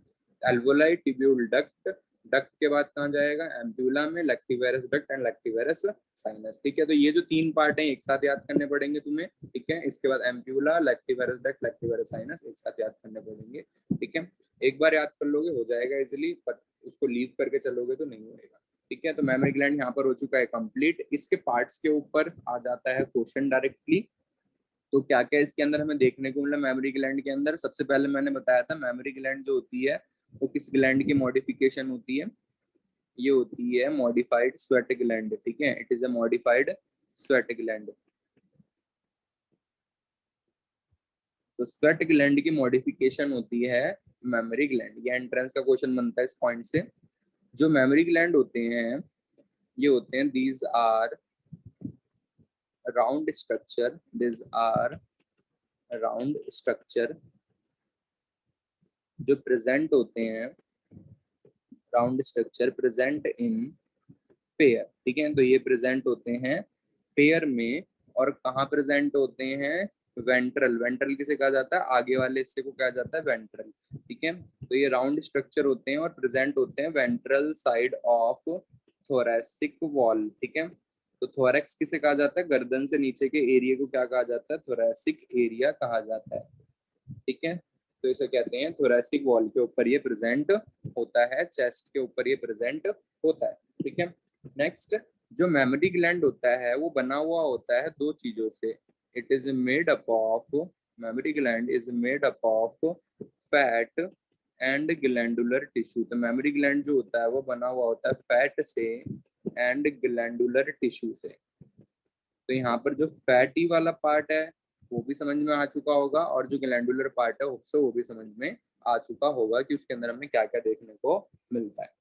एल्वोलाई टिब्यूल डक्ट, डक्ट के बाद कहाँ जाएगा, एम्प्यूला में, लैक्टिवेरस डक्ट एंड लैक्टिवेरस साइनस। ठीक है, तो ये जो तीन पार्ट हैं एक साथ याद करने पड़ेंगे तुम्हें। ठीक है, इसके बाद एम्प्यूला, लैक्टिवेरस डक्ट, लैक्टिवेरस साइनस एक साथ याद करने पड़ेंगे। ठीक है, एक बार याद कर लोगे हो जाएगा इजिली, पर उसको लीव करके चलोगे तो नहीं होएगा। ठीक है, तो मेमोरी ग्लैंड यहाँ पर हो चुका है कंप्लीट। इसके पार्ट्स के ऊपर आ जाता है क्वेश्चन डायरेक्टली। तो क्या क्या इसके अंदर हमें देखने को मिला मेमोरी ग्लैंड के अंदर, सबसे पहले मैंने बताया था मेमोरी ग्लैंड जो होती है वो किस ग्लैंड की मॉडिफिकेशन होती है, ये होती है मॉडिफाइड स्वेट ग्लैंड। ठीक है, it is a modified sweat gland. तो स्वेट ग्लैंड की मॉडिफिकेशन होती है मेमोरी ग्लैंड। ये एंट्रेंस का क्वेश्चन बनता है इस पॉइंट से। जो मेमोरी ग्लैंड होते हैं ये होते हैं these are round structure, these are round structure जो प्रेजेंट होते हैं, round structure present in pair. ठीक है, तो ये प्रेजेंट होते हैं पेयर में। और कहाँ प्रेजेंट होते हैं, वेंट्रल। वेंट्रल किसे कहा जाता है, आगे वाले हिस्से को कहा जाता है वेंट्रल। ठीक है, तो ये राउंड स्ट्रक्चर होते हैं और प्रेजेंट होते हैं ventral side of thoracic wall, ठीक है। तो थोरैक्स किसे कहा जाता है, गर्दन से नीचे के एरिया को क्या कहा जाता है, थोरैसिक एरिया कहा जाता है, ठीक है। तो इसे कहते हैं थोरैसिक वॉल के ऊपर ये प्रेजेंट होता है, चेस्ट के ऊपर ये प्रेजेंट होता है, ठीक है। नेक्स्ट, जो मेमोरी ग्लैंड होता है वो बना हुआ होता है दो चीजों से। It is made up of, memory gland is made up of fat and glandular tissue. तो मेमोरी ग्लैंड जो होता है वो बना हुआ होता है फैट से एंड ग्लैंडुलर टिश्यू से। तो यहाँ पर जो फैटी वाला पार्ट है वो भी समझ में आ चुका होगा, और जो ग्लैंडुलर पार्ट है उससे वो भी समझ में आ चुका होगा कि उसके अंदर हमें क्या क्या देखने को मिलता है।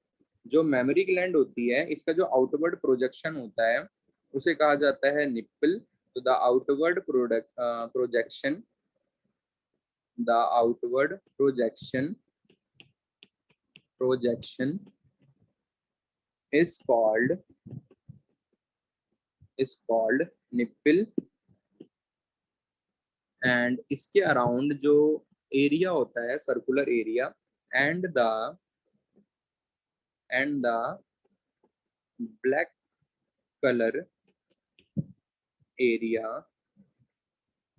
जो मेमोरी ग्लैंड होती है इसका जो आउटवर्ड प्रोजेक्शन होता है उसे कहा जाता है निप्पल। तो the outward projection, the outward projection is called nipple, and इसके अराउंड जो एरिया होता है circular area and the black colour area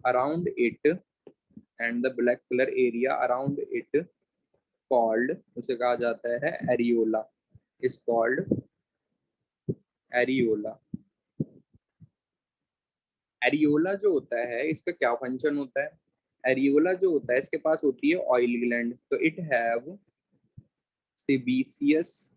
around it and the black colour area around it called, उसे कहा जाता है areola, is called areola. Areola जो होता है इसका क्या फंक्शन होता है, एरियोला जो होता है इसके पास होती है ऑयल ग्लैंड। तो इट हैव सेबेसियस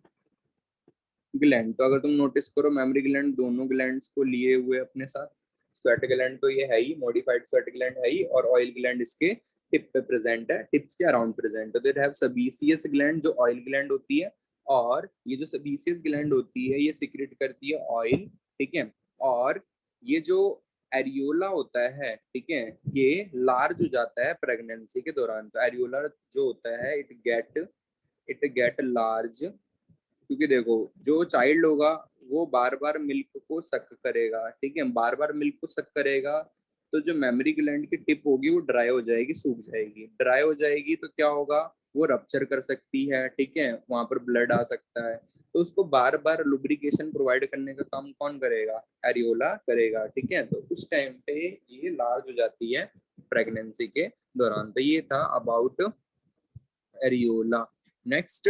ग्लैंड। तो अगर तुम नोटिस करो मेमोरी ग्लैंड दोनों ग्लैंड्स को लिए हुए अपने साथ, स्वेट ग्लैंड तो ये है ही, मॉडिफाइड स्वेट ग्लैंड है ही, और ऑयल ग्लैंड इसके टिप पे प्रेजेंट है, टिप्स के अराउंड प्रेजेंट है। तो इट हैव सेबेसियस ग्लैंड जो ऑयल ग्लैंड होती है, और ये जो सेबेसियस ग्लैंड होती है ये सिक्रेट करती है ऑयल, ठीक है। और ये जो एरियोला होता है, ठीक है, ये लार्ज हो जाता है प्रेगनेंसी के दौरान। तो एरियोला जो होता है इट गेट लार्ज, क्योंकि देखो जो चाइल्ड होगा वो बार बार मिल्क को सक करेगा, ठीक है, बार बार मिल्क को सक करेगा। तो जो मेमोरी ग्लैंड की टिप होगी वो ड्राई हो जाएगी, सूख जाएगी। ड्राई हो जाएगी तो क्या होगा, वो रप्चर कर सकती है, ठीक है, वहां पर ब्लड आ सकता है। तो उसको बार बार लुब्रिकेशन प्रोवाइड करने का काम कौन करेगा, एरियोला करेगा, ठीक है। तो उस टाइम पे ये लार्ज हो जाती है प्रेगनेंसी के दौरान। तो ये था अबाउट एरियोला। नेक्स्ट,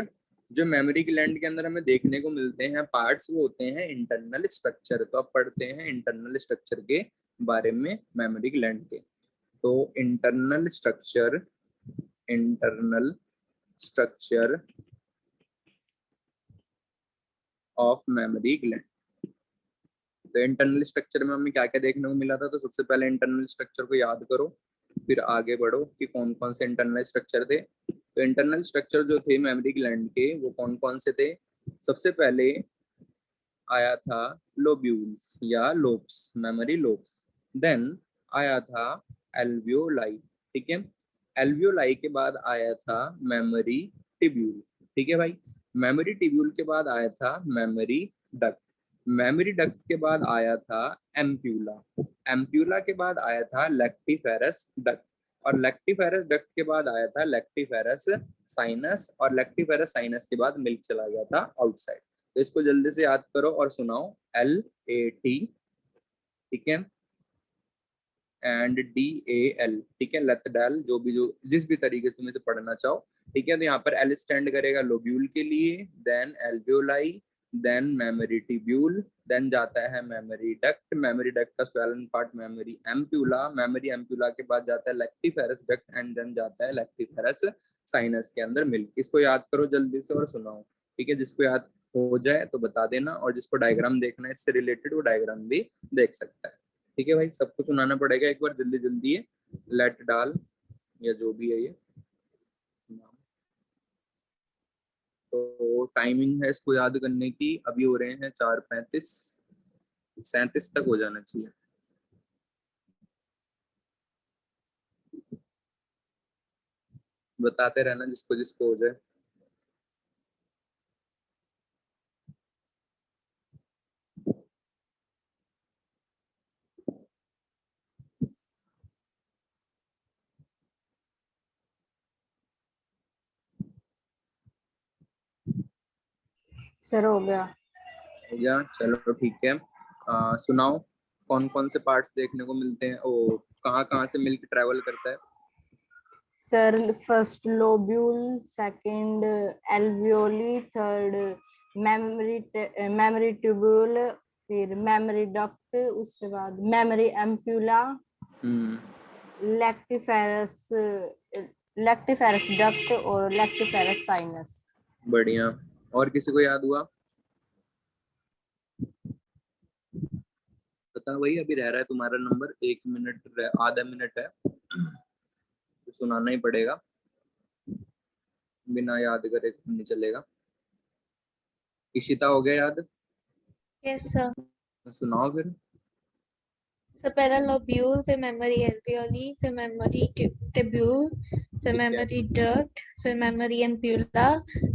जो मेमोरी ग्लैंड के अंदर हमें देखने को मिलते हैं पार्ट्स वो होते हैं इंटरनल स्ट्रक्चर। तो अब पढ़ते हैं इंटरनल स्ट्रक्चर के बारे में मेमोरी ग्लैंड के। तो internal structure of memory gland. तो इंटरनल स्ट्रक्चर में हमें क्या क्या देखने को मिला था, तो सबसे पहले इंटरनल स्ट्रक्चर को याद करो, फिर आगे बढ़ो कि कौन कौन से इंटरनल स्ट्रक्चर थे। तो इंटरनल स्ट्रक्चर जो थे मेमोरी ग्लैंड के वो कौन कौन से थे, सबसे पहले आया था लोब्यूल्स या लोब्स, मेमोरी लोब्स। देन आया था एल्वियोलाई, ठीक है। एल्वियोलाई के बाद आया था मेमोरी टिब्यूल, ठीक है भाई। मेमोरी टिब्यूल के बाद आया था मेमोरी डक्ट। मेमोरी डक्ट के बाद आया था एम्प्यूला। एम्प्यूला के बाद आया था लेक्टिफेरस डक्ट, और लेक्टिफेरस डक्ट के बाद आया था लेक्टिफेरस साइनस, और लेक्टिफेरस साइनस के बाद मिल्क चला गया था आउटसाइड। तो इसको जल्दी से याद करो और सुनाओ, LAT, ठीक है, एंड DAL, ठीक है, लैथडैल, जो जिस भी तरीके से तुम इसे पढ़ना चाहो, ठीक है। तो यहाँ पर एल स्टैंड करेगा लोब्यूल के लिए, then alveoli, then mammary tubule, then जाता है मेमोरी डक्ट, मेमोरी डक्ट का swollen part mammary ampulla, mammary ampulla के बाद जाता है लेक्टिफेरस डक्ट, एंड देन जाता है लेक्टिफेरस साइनस के अंदर मिल्क। इसको याद करो जल्दी से और सुनाओ, ठीक है। जिसको याद हो जाए तो बता देना, और जिसको डायग्राम देखना है इससे रिलेटेड वो डायग्राम भी देख सकता है, ठीक है भाई। सबको सुनाना पड़ेगा एक बार जल्दी जल्दी है, लेट डाल या जो भी है ये नाम। तो टाइमिंग है इसको याद करने की, अभी हो रहे हैं 4:35, 37 तक हो जाना चाहिए। बताते रहना जिसको जिसको हो जाए। सर हो गया। हो गया, चलो ठीक है। सुनाओ कौन कौन से पार्ट्स देखने को मिलते हैं, ओ कहाँ कहाँ से मिल्क ट्रेवल करता है? Sir first lobule, second alveoli, third memory tubule, फिर मेमोरी डक्ट, उसके बाद memory ampulla, lactiferous lactiferous duct और लेक्टिफेरस साइनस। बढ़िया। और किसी को याद हुआ? पता वही अभी रह रहा है तुम्हारा नंबर, 1 मिनट आधा मिनट है तो सुनाना ही पड़ेगा, बिना याद करे नहीं चलेगा। इशिता हो गया याद? Yes sir. सुनाओ फिर। सर पहला लोब्यूल, फिर मेमोरी एल्वियोली, फिर मेमोरी ट्यूब्यूल, फिर मेमोरी डक्ट, फिर memory ampulla,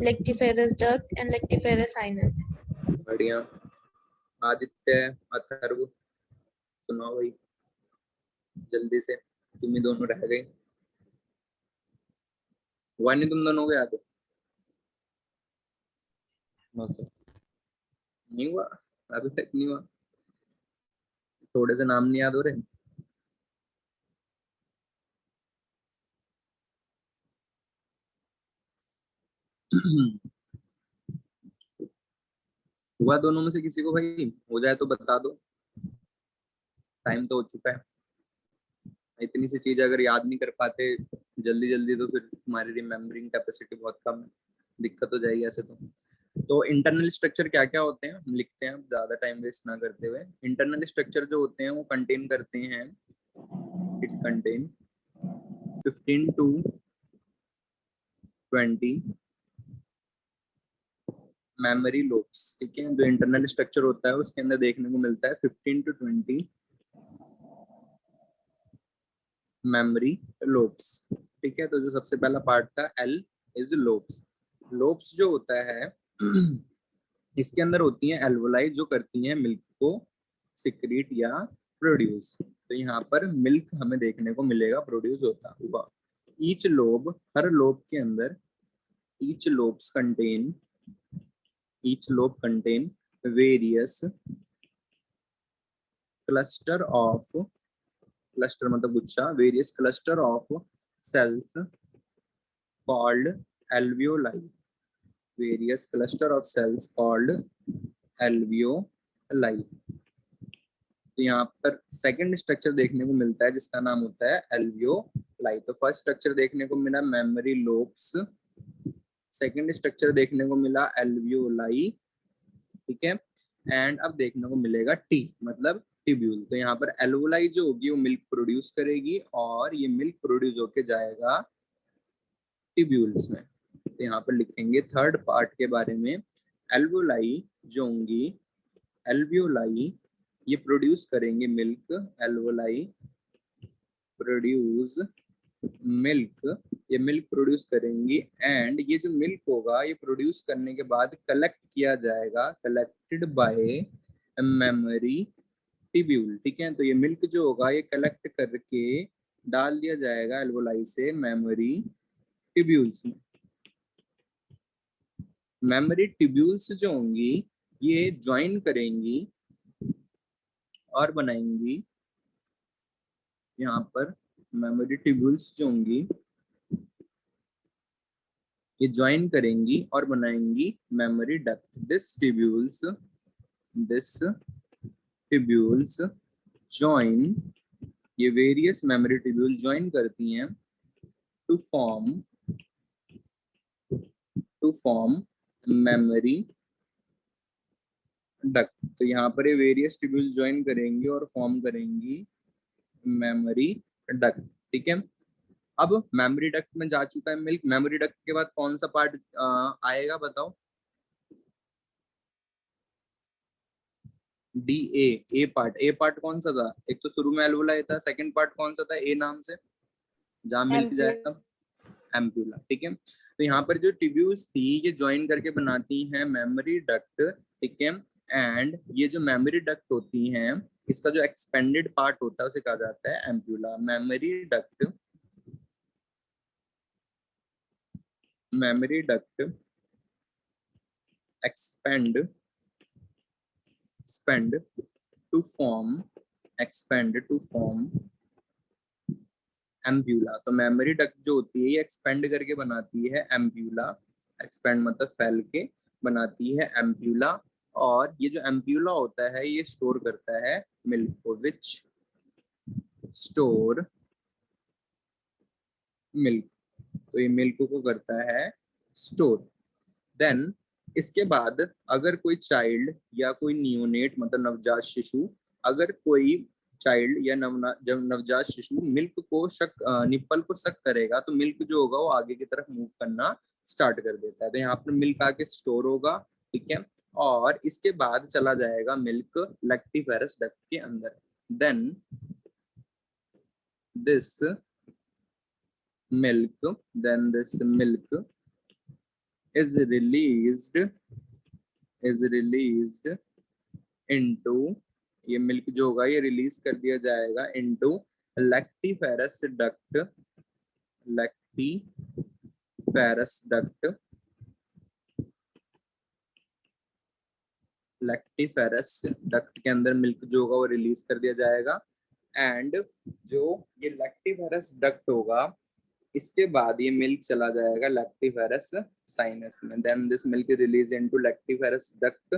lactiferous duct and lactiferous sinus. बढ़िया। आदित्य, अथर्व, सुनाओ भाई जल्दी से, तुम ही दोनों रह गए। हुआ नहीं तुम दोनों को याद? नहीं हुआ, अभी तक नहीं हुआ। थोड़े से नाम नहीं याद हो रहे? हुआ दोनों में से किसी को? भाई हो जाए तो बता दो, टाइम तो हो चुका है। इतनी सी चीज अगर याद नहीं कर पाते जल्दी जल्दी तो फिर तुम्हारी रिमेम्बरिंग कैपेसिटी बहुत कम है, दिक्कत हो जाएगी ऐसे तो इंटरनल स्ट्रक्चर क्या क्या होते हैं हम लिखते हैं, ज्यादा टाइम वेस्ट ना करते हुए। इंटरनल स्ट्रक्चर जो होते हैं वो कंटेन करते हैं, it contain 15 to 20 memory lobes. ठीक है, जो इंटरनल स्ट्रक्चर होता है उसके अंदर देखने को मिलता है 15 to 20 मेमोरी लोब्स। ठीक है, तो जो सबसे पहला पार्ट था एल इज लोब्स। लोब्स जो होता है इसके अंदर होती हैं एल्वोलाई जो करती हैं मिल्क को सिक्रीट या प्रोड्यूस। तो यहाँ पर मिल्क हमें देखने को मिलेगा प्रोड्यूस होता हुआ। ईच लोब, हर लोब के अंदर, each lobes contain, each lobe contain various cluster of, cluster मतलब गुच्छा, various cluster of cells called alveoli, various cluster of cells called alveoli. तो यहाँ पर सेकंड स्ट्रक्चर देखने को मिलता है जिसका नाम होता है एल्वियोलाई। तो फर्स्ट स्ट्रक्चर देखने को मिला मेमोरी लोब्स, सेकंड स्ट्रक्चर देखने को मिला एल्वियोलाई। ठीक है, एंड अब देखने को मिलेगा टी मतलब टिब्यूल। तो यहाँ पर एल्वोलाई जो होगी वो मिल्क प्रोड्यूस करेगी और ये मिल्क प्रोड्यूस होके जाएगा टिब्यूल्स में। तो यहाँ पर लिखेंगे थर्ड पार्ट के बारे में, एल्वोलाई जो होंगी, एल्वियोलाई ये प्रोड्यूस करेंगे मिल्क, एल्वोलाई प्रोड्यूस मिल्क, ये मिल्क प्रोड्यूस करेंगी एंड ये जो मिल्क होगा ये प्रोड्यूस करने के बाद कलेक्ट किया जाएगा, कलेक्टेड बाय मेमोरी टिब्यूल। ठीक है, तो ये मिल्क जो होगा ये कलेक्ट करके डाल दिया जाएगा एल्वोलाई से मेमोरी टिब्यूल्स में। मेमोरी टिब्यूल्स जो होंगी ये ज्वाइन करेंगी और बनाएंगी, यहाँ पर मेमोरी टिब्यूल्स जो होंगी ये ज्वाइन करेंगी और बनाएंगी memory duct. This tubules join, ये वेरियस मेमोरी टिब्यूल ज्वाइन करती हैं टू फॉर्म मेमोरी डक्ट। तो यहाँ पर ये वेरियस टिब्यूल ज्वाइन करेंगी और फॉर्म करेंगी मेमोरी डक्ट। ठीक है, अब मेमोरी डक्ट में जा चुका है मिल्क, मेमोरी डक्ट के बाद कौन सा पार्ट आएगा बताओ? डी, ए पार्ट। ए पार्ट कौन सा था? एक तो शुरू में एल्वोलाई था, सेकंड पार्ट कौन सा था ए नाम से जहाँ मिल्क जाएगा? एम्प्यूला। ठीक है, तो यहाँ पर जो टिब्यूल्स थी ये ज्वाइन करके बनाती हैं मेमोरी डक्ट। ठीक है, एंड ये जो मेमोरी डक्ट होती हैं इसका जो एक्सपेंडेड पार्ट होता है उसे कहा जाता है ampulla. Memory duct expand expand to form एम्ब्यूला। तो मेमोरी डक्ट जो होती है ये एक्सपेंड करके बनाती है एम्ब्यूला। एक्सपेंड मतलब फैल के बनाती है एम्ब्यूला। और ये जो एम्ब्यूला होता है ये स्टोर करता है मिल्क को, विच स्टोर मिल्क। तो ये मिल्क को करता है स्टोर। देन इसके बाद अगर कोई चाइल्ड या कोई नियोनेट मतलब नवजात शिशु, अगर कोई चाइल्ड या जब नवजात शिशु मिल्क को निप्पल को सक करेगा तो मिल्क जो होगा वो आगे की तरफ मूव करना स्टार्ट कर देता है। तो यहाँ पर मिल्क आके स्टोर होगा, ठीक है, और इसके बाद चला जाएगा मिल्क लैक्टिफेरस डक्ट के अंदर। Then this milk is released into, ये मिल्क जो होगा ये रिलीज कर दिया जाएगा into lactiferous duct के अंदर मिल्क जो होगा वो रिलीज कर दिया जाएगा। एंड जो ये लैक्टिफेरस डक्ट होगा इसके बाद ये मिल्क चला जाएगा लैक्टिफेरस साइनस में। Then this milk release into lactiferous duct.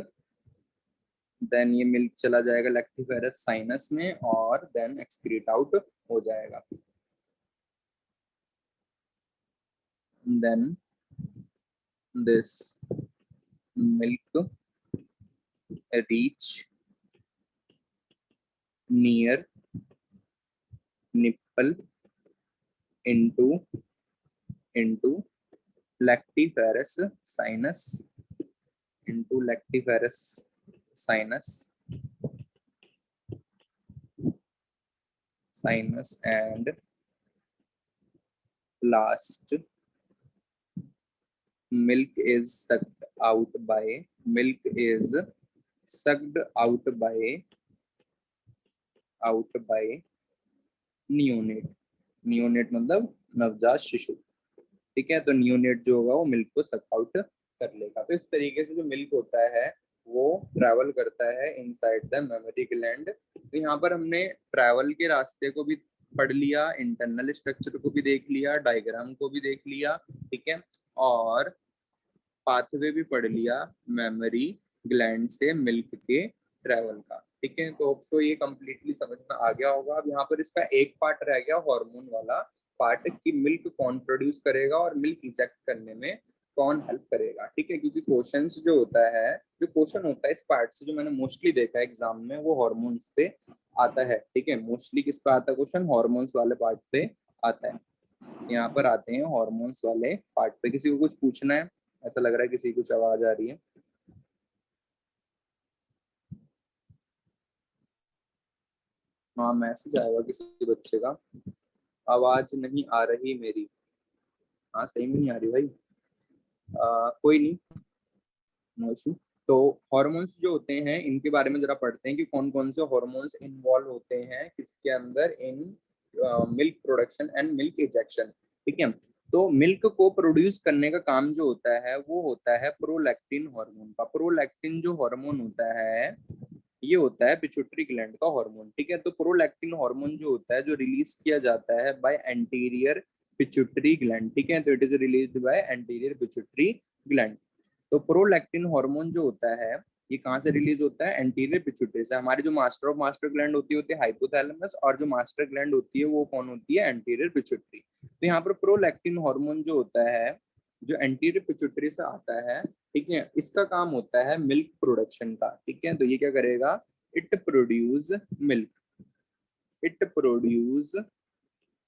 Then ये मिल्क चला जाएगा लैक्टिफेरस साइनस में और देन एक्सक्रीट आउट हो जाएगा। Then this milk reach near nipple into lactiferous sinus and last milk is sucked out by neonate मतलब नवजात शिशु, ठीक है। तो नियोनेट जो होगा वो मिल्क को सक आउट कर लेगा। तो इस तरीके से जो मिल्क होता है वो ट्रैवल करता है इनसाइड द मेमोरी ग्लैंड। तो यहाँ पर हमने ट्रैवल के रास्ते को भी पढ़ लिया, इंटरनल स्ट्रक्चर को भी देख लिया, डायग्राम को भी देख लिया, ठीक है, और पाथवे भी पढ़ लिया मेमोरी ग्लैंड से मिल्क के ट्रैवल का, ठीक है। तो आपको ये कंप्लीटली समझ में आ गया होगा। अब यहाँ पर इसका एक पार्ट रह गया हार्मोन वाला पार्ट, कि मिल्क कौन प्रोड्यूस करेगा और मिल्क इजेक्ट करने में कौन हेल्प करेगा, ठीक है। क्योंकि क्वेश्चंस जो होता है, जो क्वेश्चन होता है इस पार्ट से जो मैंने मोस्टली देखा है एग्जाम में वो हार्मोन्स पे आता है, ठीक है। मोस्टली किस पे आता है क्वेश्चन? हार्मोन्स वाले पार्ट पे आता है। यहाँ पर आते हैं हार्मोन्स वाले पार्ट पे। किसी को कुछ पूछना है? ऐसा लग रहा है किसी कुछ आवाज आ रही है। हाँ मैसेज आएगा किसी बच्चे का, आवाज नहीं आ रही मेरी। हाँ सही में नहीं आ रही भाई। कोई नहीं, नो इशू। तो हॉर्मोन्स जो होते हैं इनके बारे में जरा पढ़ते हैं कि कौन कौन से हॉर्मोन्स इन्वॉल्व होते हैं किसके अंदर, in milk production and milk ejection, ठीक है। तो मिल्क को प्रोड्यूस करने का काम जो होता है वो होता है प्रोलैक्टिन हार्मोन का। प्रोलैक्टिन जो हार्मोन होता है ये होता है पिट्यूटरी ग्लैंड का हार्मोन, ठीक है। तो प्रोलैक्टिन हार्मोन जो होता है जो रिलीज किया जाता है बाय एंटीरियर पिट्यूटरी ग्लैंड, ठीक है। तो it is released by anterior pituitary gland. तो प्रोलैक्टिन हार्मोन जो होता है ये कहाँ से रिलीज होता है? एंटीरियर पिट्यूटरी से। हमारी जो मास्टर ग्लैंड होती है हाइपोथैलेमस, और जो मास्टर ग्लैंड होती है वो कौन होती है? Anterior pituitary. तो यहाँ पर प्रोलैक्टिन हार्मोन जो होता है जो एंटीरियर पिट्यूटरी से आता है, ठीक है, इसका काम होता है मिल्क प्रोडक्शन का, ठीक है। तो ये क्या करेगा? इट प्रोड्यूस मिल्क,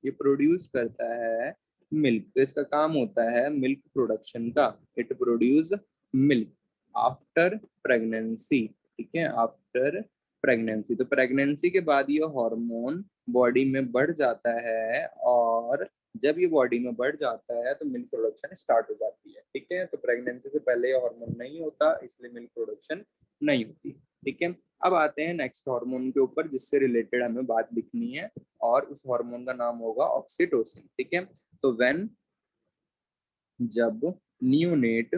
ये प्रोड्यूस करता है मिल्क। तो इसका काम होता है मिल्क प्रोडक्शन का। It produce milk after pregnancy, ठीक है, आफ्टर प्रेगनेंसी। तो प्रेगनेंसी के बाद ये हार्मोन बॉडी में बढ़ जाता है, और जब ये बॉडी में बढ़ जाता है तो मिल्क प्रोडक्शन स्टार्ट हो जाती है, ठीक है। तो प्रेगनेंसी से पहले ये हार्मोन नहीं होता, इसलिए मिल्क प्रोडक्शन नहीं होती, ठीक है। अब आते हैं नेक्स्ट हार्मोन के ऊपर जिससे रिलेटेड हमें बात लिखनी है, और उस हार्मोन का नाम होगा ऑक्सीटोसिन, ठीक है। तो जब नियोनेट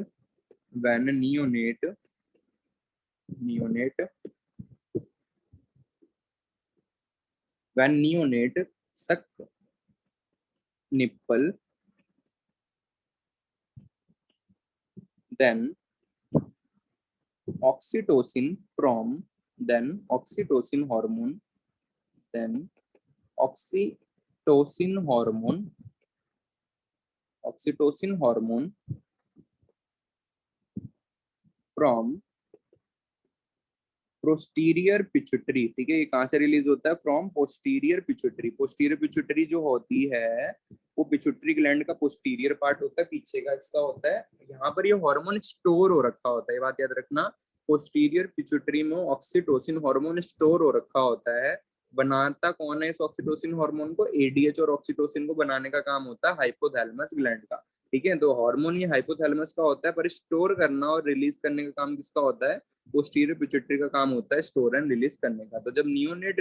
व्हेन नियोनेट सक nipple then oxytocin from then oxytocin hormone then oxytocin hormone from posterior pituitary, ठीक है, ये कहाँ से रिलीज होता है? From posterior pituitary. posterior pituitary जो होती है वो पिट्यूटरी ग्लैंड का पोस्टीरियर पार्ट होता है, पीछे का हिस्सा होता है. यहाँ पर ये हार्मोन स्टोर हो रखा होता है, ये बात याद रखना. पोस्टीरियर पिट्यूटरी में ऑक्सीटोसिन हार्मोन स्टोर हो रखा होता है. बनाता कौन है इस ऑक्सीटोसिन हार्मोन को? एडीएच और ऑक्सीटोसिन को बनाने का काम होता है हाइपोथैलेमस ग्लैंड का. ठीक है, तो हार्मोन ये हाइपोथैलेमस का होता है, पर स्टोर करना और रिलीज करने का काम किसका होता है? पोस्टीरियर पिट्यूटरी का काम होता है स्टोर एंड रिलीज करने का. तो जब नियोनेट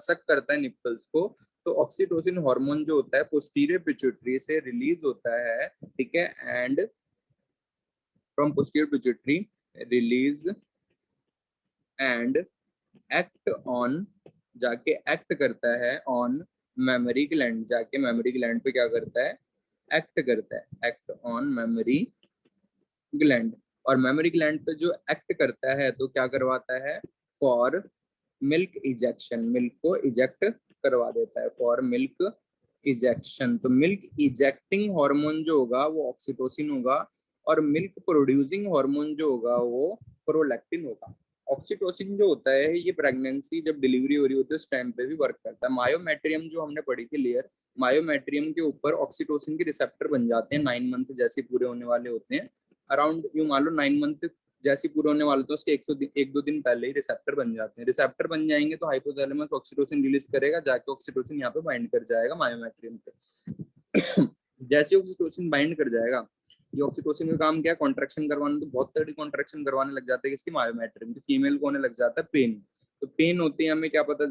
सक करता है निप्पल्स को, तो ऑक्सीटोसिन हार्मोन जो होता है पोस्टीरियर पिट्यूटरी से रिलीज होता है. ठीक है, and from posterior pituitary release and act on, जाके एक्ट करता है ऑन मेमोरी ग्लैंड. जाके मेमोरी ग्लैंड पे क्या करता है? एक्ट करता है. Act on memory gland. और मेमोरी ग्लैंड पे जो एक्ट करता है तो क्या करवाता है? फॉर मिल्क इजेक्शन, मिल्क को इजेक्ट करवा देता है. For milk ejection. तो मिल्क इजेक्टिंग हार्मोन जो होगा वो ऑक्सीटोसिन होगा, और मिल्क प्रोड्यूसिंग हार्मोन जो होगा वो प्रोलैक्टिन होगा. ऑक्सीटोसिन जो होता है ये प्रेगनेंसी जब डिलीवरी हो रही होती है उस टाइम पे भी वर्क करता है. मायोमेट्रियम जो हमने पढ़ी थी लेयर, मायोमेट्रियम के ऊपर ऑक्सीटोसिन के रिसेप्टर बन जाते हैं 9 मंथ जैसे पूरे होने वाले होते हैं. अराउंड यू मान लो 9 मंथ जैसे पूरे होने वाले तो उसके 102 दिन पहले ही रिसेप्टर बन जाते हैं. रिसेप्टर बन जाएंगे तो हाइपोथैलेमस ऑक्सीटोसिन रिलीज करेगा, जाके ऑक्सीटोसिन यहाँ पे बाइंड कर जाएगा मायोमेट्रियम पे. जैसे ऑक्सीटोसिन बाइंड कर जाएगा, ये ऑक्सीटोसिन का काम क्या है? कॉन्ट्रैक्शन करवाना. तो बहुत तगड़ी कॉन्ट्रैक्शन करवाने लग जाते हैं इसकी मायोमेट्रियम. तो फीमेल को होने लग जाता है पेन. तो पेन होते ही हमें क्या पता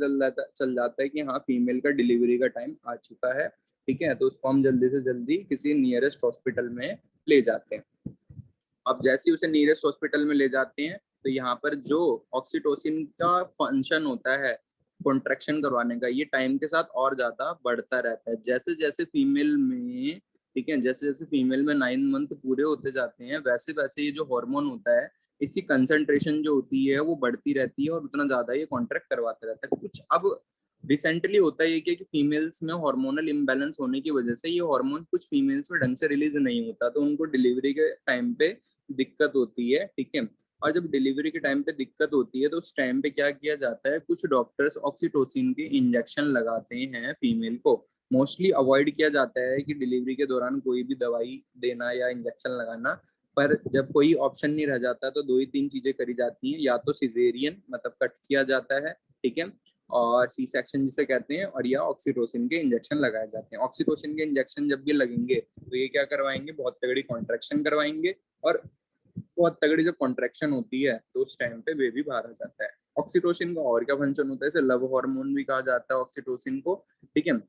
चल जाता है कि हाँ फीमेल का डिलीवरी का टाइम आ चुका है. ठीक है, तो उसको हम जल्दी से जल्दी किसी नियरेस्ट हॉस्पिटल में ले जाते हैं. अब जैसे ही उसे नियरेस्ट हॉस्पिटल में ले जाते हैं तो यहाँ पर जो ऑक्सीटोसिन का फंक्शन होता है कॉन्ट्रैक्शन करवाने का, ये टाइम के साथ और ज्यादा बढ़ता रहता है. जैसे जैसे फीमेल में, ठीक है, जैसे जैसे फीमेल में 9 मंथ पूरे होते जाते हैं वैसे वैसे ये जो हार्मोन होता है इसकी कंसंट्रेशन जो होती है वो बढ़ती रहती है और उतना ज्यादा ये कॉन्ट्रैक्ट करवाता रहता है. कुछ अब रिसेंटली होता है कि फीमेल्स में हार्मोनल इम्बैलेंस होने की वजह से ये हार्मोन कुछ फीमेल्स में ढंग से रिलीज नहीं होता, तो उनको डिलीवरी के टाइम पे दिक्कत होती है. ठीक है, और जब डिलीवरी के टाइम पे दिक्कत होती है तो उस टाइम पे क्या किया जाता है? कुछ डॉक्टर्स ऑक्सीटोसिन के इंजेक्शन लगाते हैं फीमेल को. मोस्टली अवॉइड किया जाता है कि डिलीवरी के दौरान कोई भी दवाई देना या इंजेक्शन लगाना, पर जब कोई ऑप्शन नहीं रह जाता तो 2 ही 3 चीजें करी जाती हैं. या तो सिजेरियन मतलब कट किया जाता है, ठीक है, और सी सेक्शन जिसे कहते हैं, और या ऑक्सीटोसिन के इंजेक्शन लगाए जाते हैं. ऑक्सीटोसिन के इंजेक्शन जब भी लगेंगे तो ये क्या करवाएंगे? बहुत तगड़ी कॉन्ट्रैक्शन करवाएंगे, और बहुत तगड़ी जब कॉन्ट्रैक्शन होती है तो उस टाइम पे बेबी बाहर आ जाता है. ऑक्सीटोसिन का और क्या फंक्शन होता है? इसे लव हार्मोन भी कहा जाता है ऑक्सीटोसिन को. ठीक है,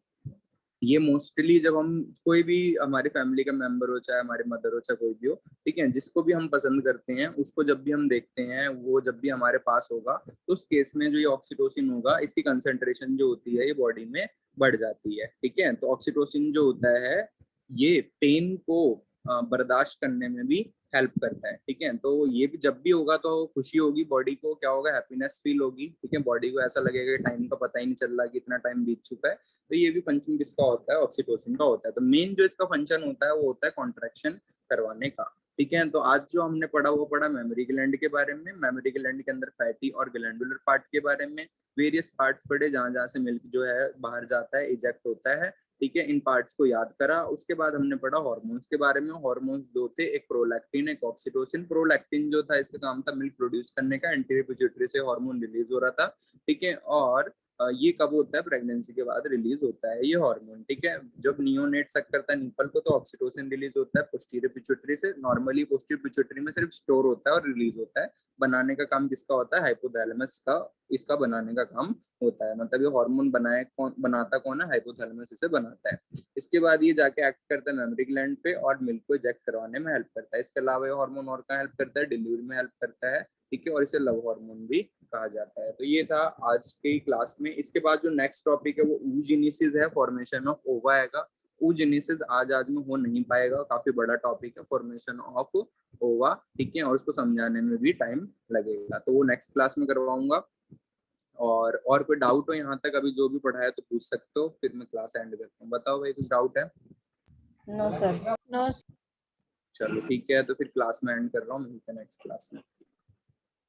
ये मोस्टली जब हम कोई भी हमारे फैमिली का मेंबर हो, चाहे हमारे मदर हो, चाहे कोई भी हो, ठीक है, जिसको भी हम पसंद करते हैं उसको जब भी हम देखते हैं वो जब भी हमारे पास होगा तो उस केस में जो ये ऑक्सीटोसिन होगा इसकी कंसंट्रेशन जो होती है ये बॉडी में बढ़ जाती है. ठीक है, तो ऑक्सीटोसिन जो होता है ये पेन को बर्दाश्त करने में भी हेल्प करता है. ठीक है, तो ये भी जब भी होगा तो खुशी होगी बॉडी को, क्या होगा? हैप्पीनेस फील होगी. ठीक है, बॉडी को ऐसा लगेगा कि टाइम का पता ही नहीं चल रहा कि इतना टाइम बीत चुका है. तो ये भी फंक्शन किसका होता है? ऑक्सीटोसिन का होता है. तो मेन जो इसका फंक्शन होता है वो होता है कॉन्ट्रैक्शन करवाने का. ठीक है, तो आज जो हमने पढ़ा वो पढ़ा मेमोरी ग्लैंड के बारे में. मेमोरी ग्लैंड के अंदर फैटी और ग्लैंडुलर पार्ट के बारे में. वेरियस पार्ट्स पढ़े जहाँ जहाँ से मिल्क जो है बाहर जाता है, इजेक्ट होता है. ठीक है, इन पार्ट्स को याद करा. उसके बाद हमने पढ़ा हार्मोन्स के बारे में. हार्मोन्स 2 थे, एक प्रोलैक्टिन एक ऑक्सीटोसिन. प्रोलैक्टिन जो था इसका काम था मिल्क प्रोड्यूस करने का, एंटीरियर पिट्यूटरी से हार्मोन रिलीज हो रहा था. ठीक है, और ये कब होता है? प्रेगनेंसी के बाद रिलीज होता है ये हार्मोन. ठीक है, जब नियोनेट सक करता है निपल को तो ऑक्सीटोसिन रिलीज होता है पोस्टीरियर पिट्यूटरी से. नॉर्मली पोस्टीरियर पिट्यूटरी में सिर्फ स्टोर होता है और रिलीज होता है. बनाने का काम किसका होता है? हाइपोथैलेमस का इसका बनाने का काम होता है. मतलब ये हार्मोन बनाता कौन है? हाइपोथैलेमस इसे बनाता है. इसके बाद ये जाके एक्ट करता है मेमोरी ग्लैंड पे और मिल्क को इजेक्ट करवाने में हेल्प करता है. इसके अलावा ये हार्मोन और कहाँ हेल्प करता है? डिलीवरी में हेल्प करता है. ठीक है, और इसे लव हार्मोन भी कहा जाता है। तो ये था आज की क्लास में। इसके बाद जो नेक्स्ट टॉपिक है वो oogenesis है, फॉर्मेशन ऑफ ओवा आएगा। oogenesis आज में हो नहीं पाएगा, काफी बड़ा टॉपिक है फॉर्मेशन ऑफ ओवा, ठीक है, और उसको समझाने में भी टाइम लगेगा, तो वो नेक्स्ट क्लास में करवाऊंगा। और कोई डाउट हो यहाँ तक अभी जो भी पढ़ा है तो पूछ सकते हो, फिर मैं क्लास एंड करता हूँ। बताओ भाई, कुछ डाउट है? No sir. No. चलो ठीक है, तो फिर क्लास में एंड कर रहा हूँ, मिलते हैं नेक्स्ट क्लास में।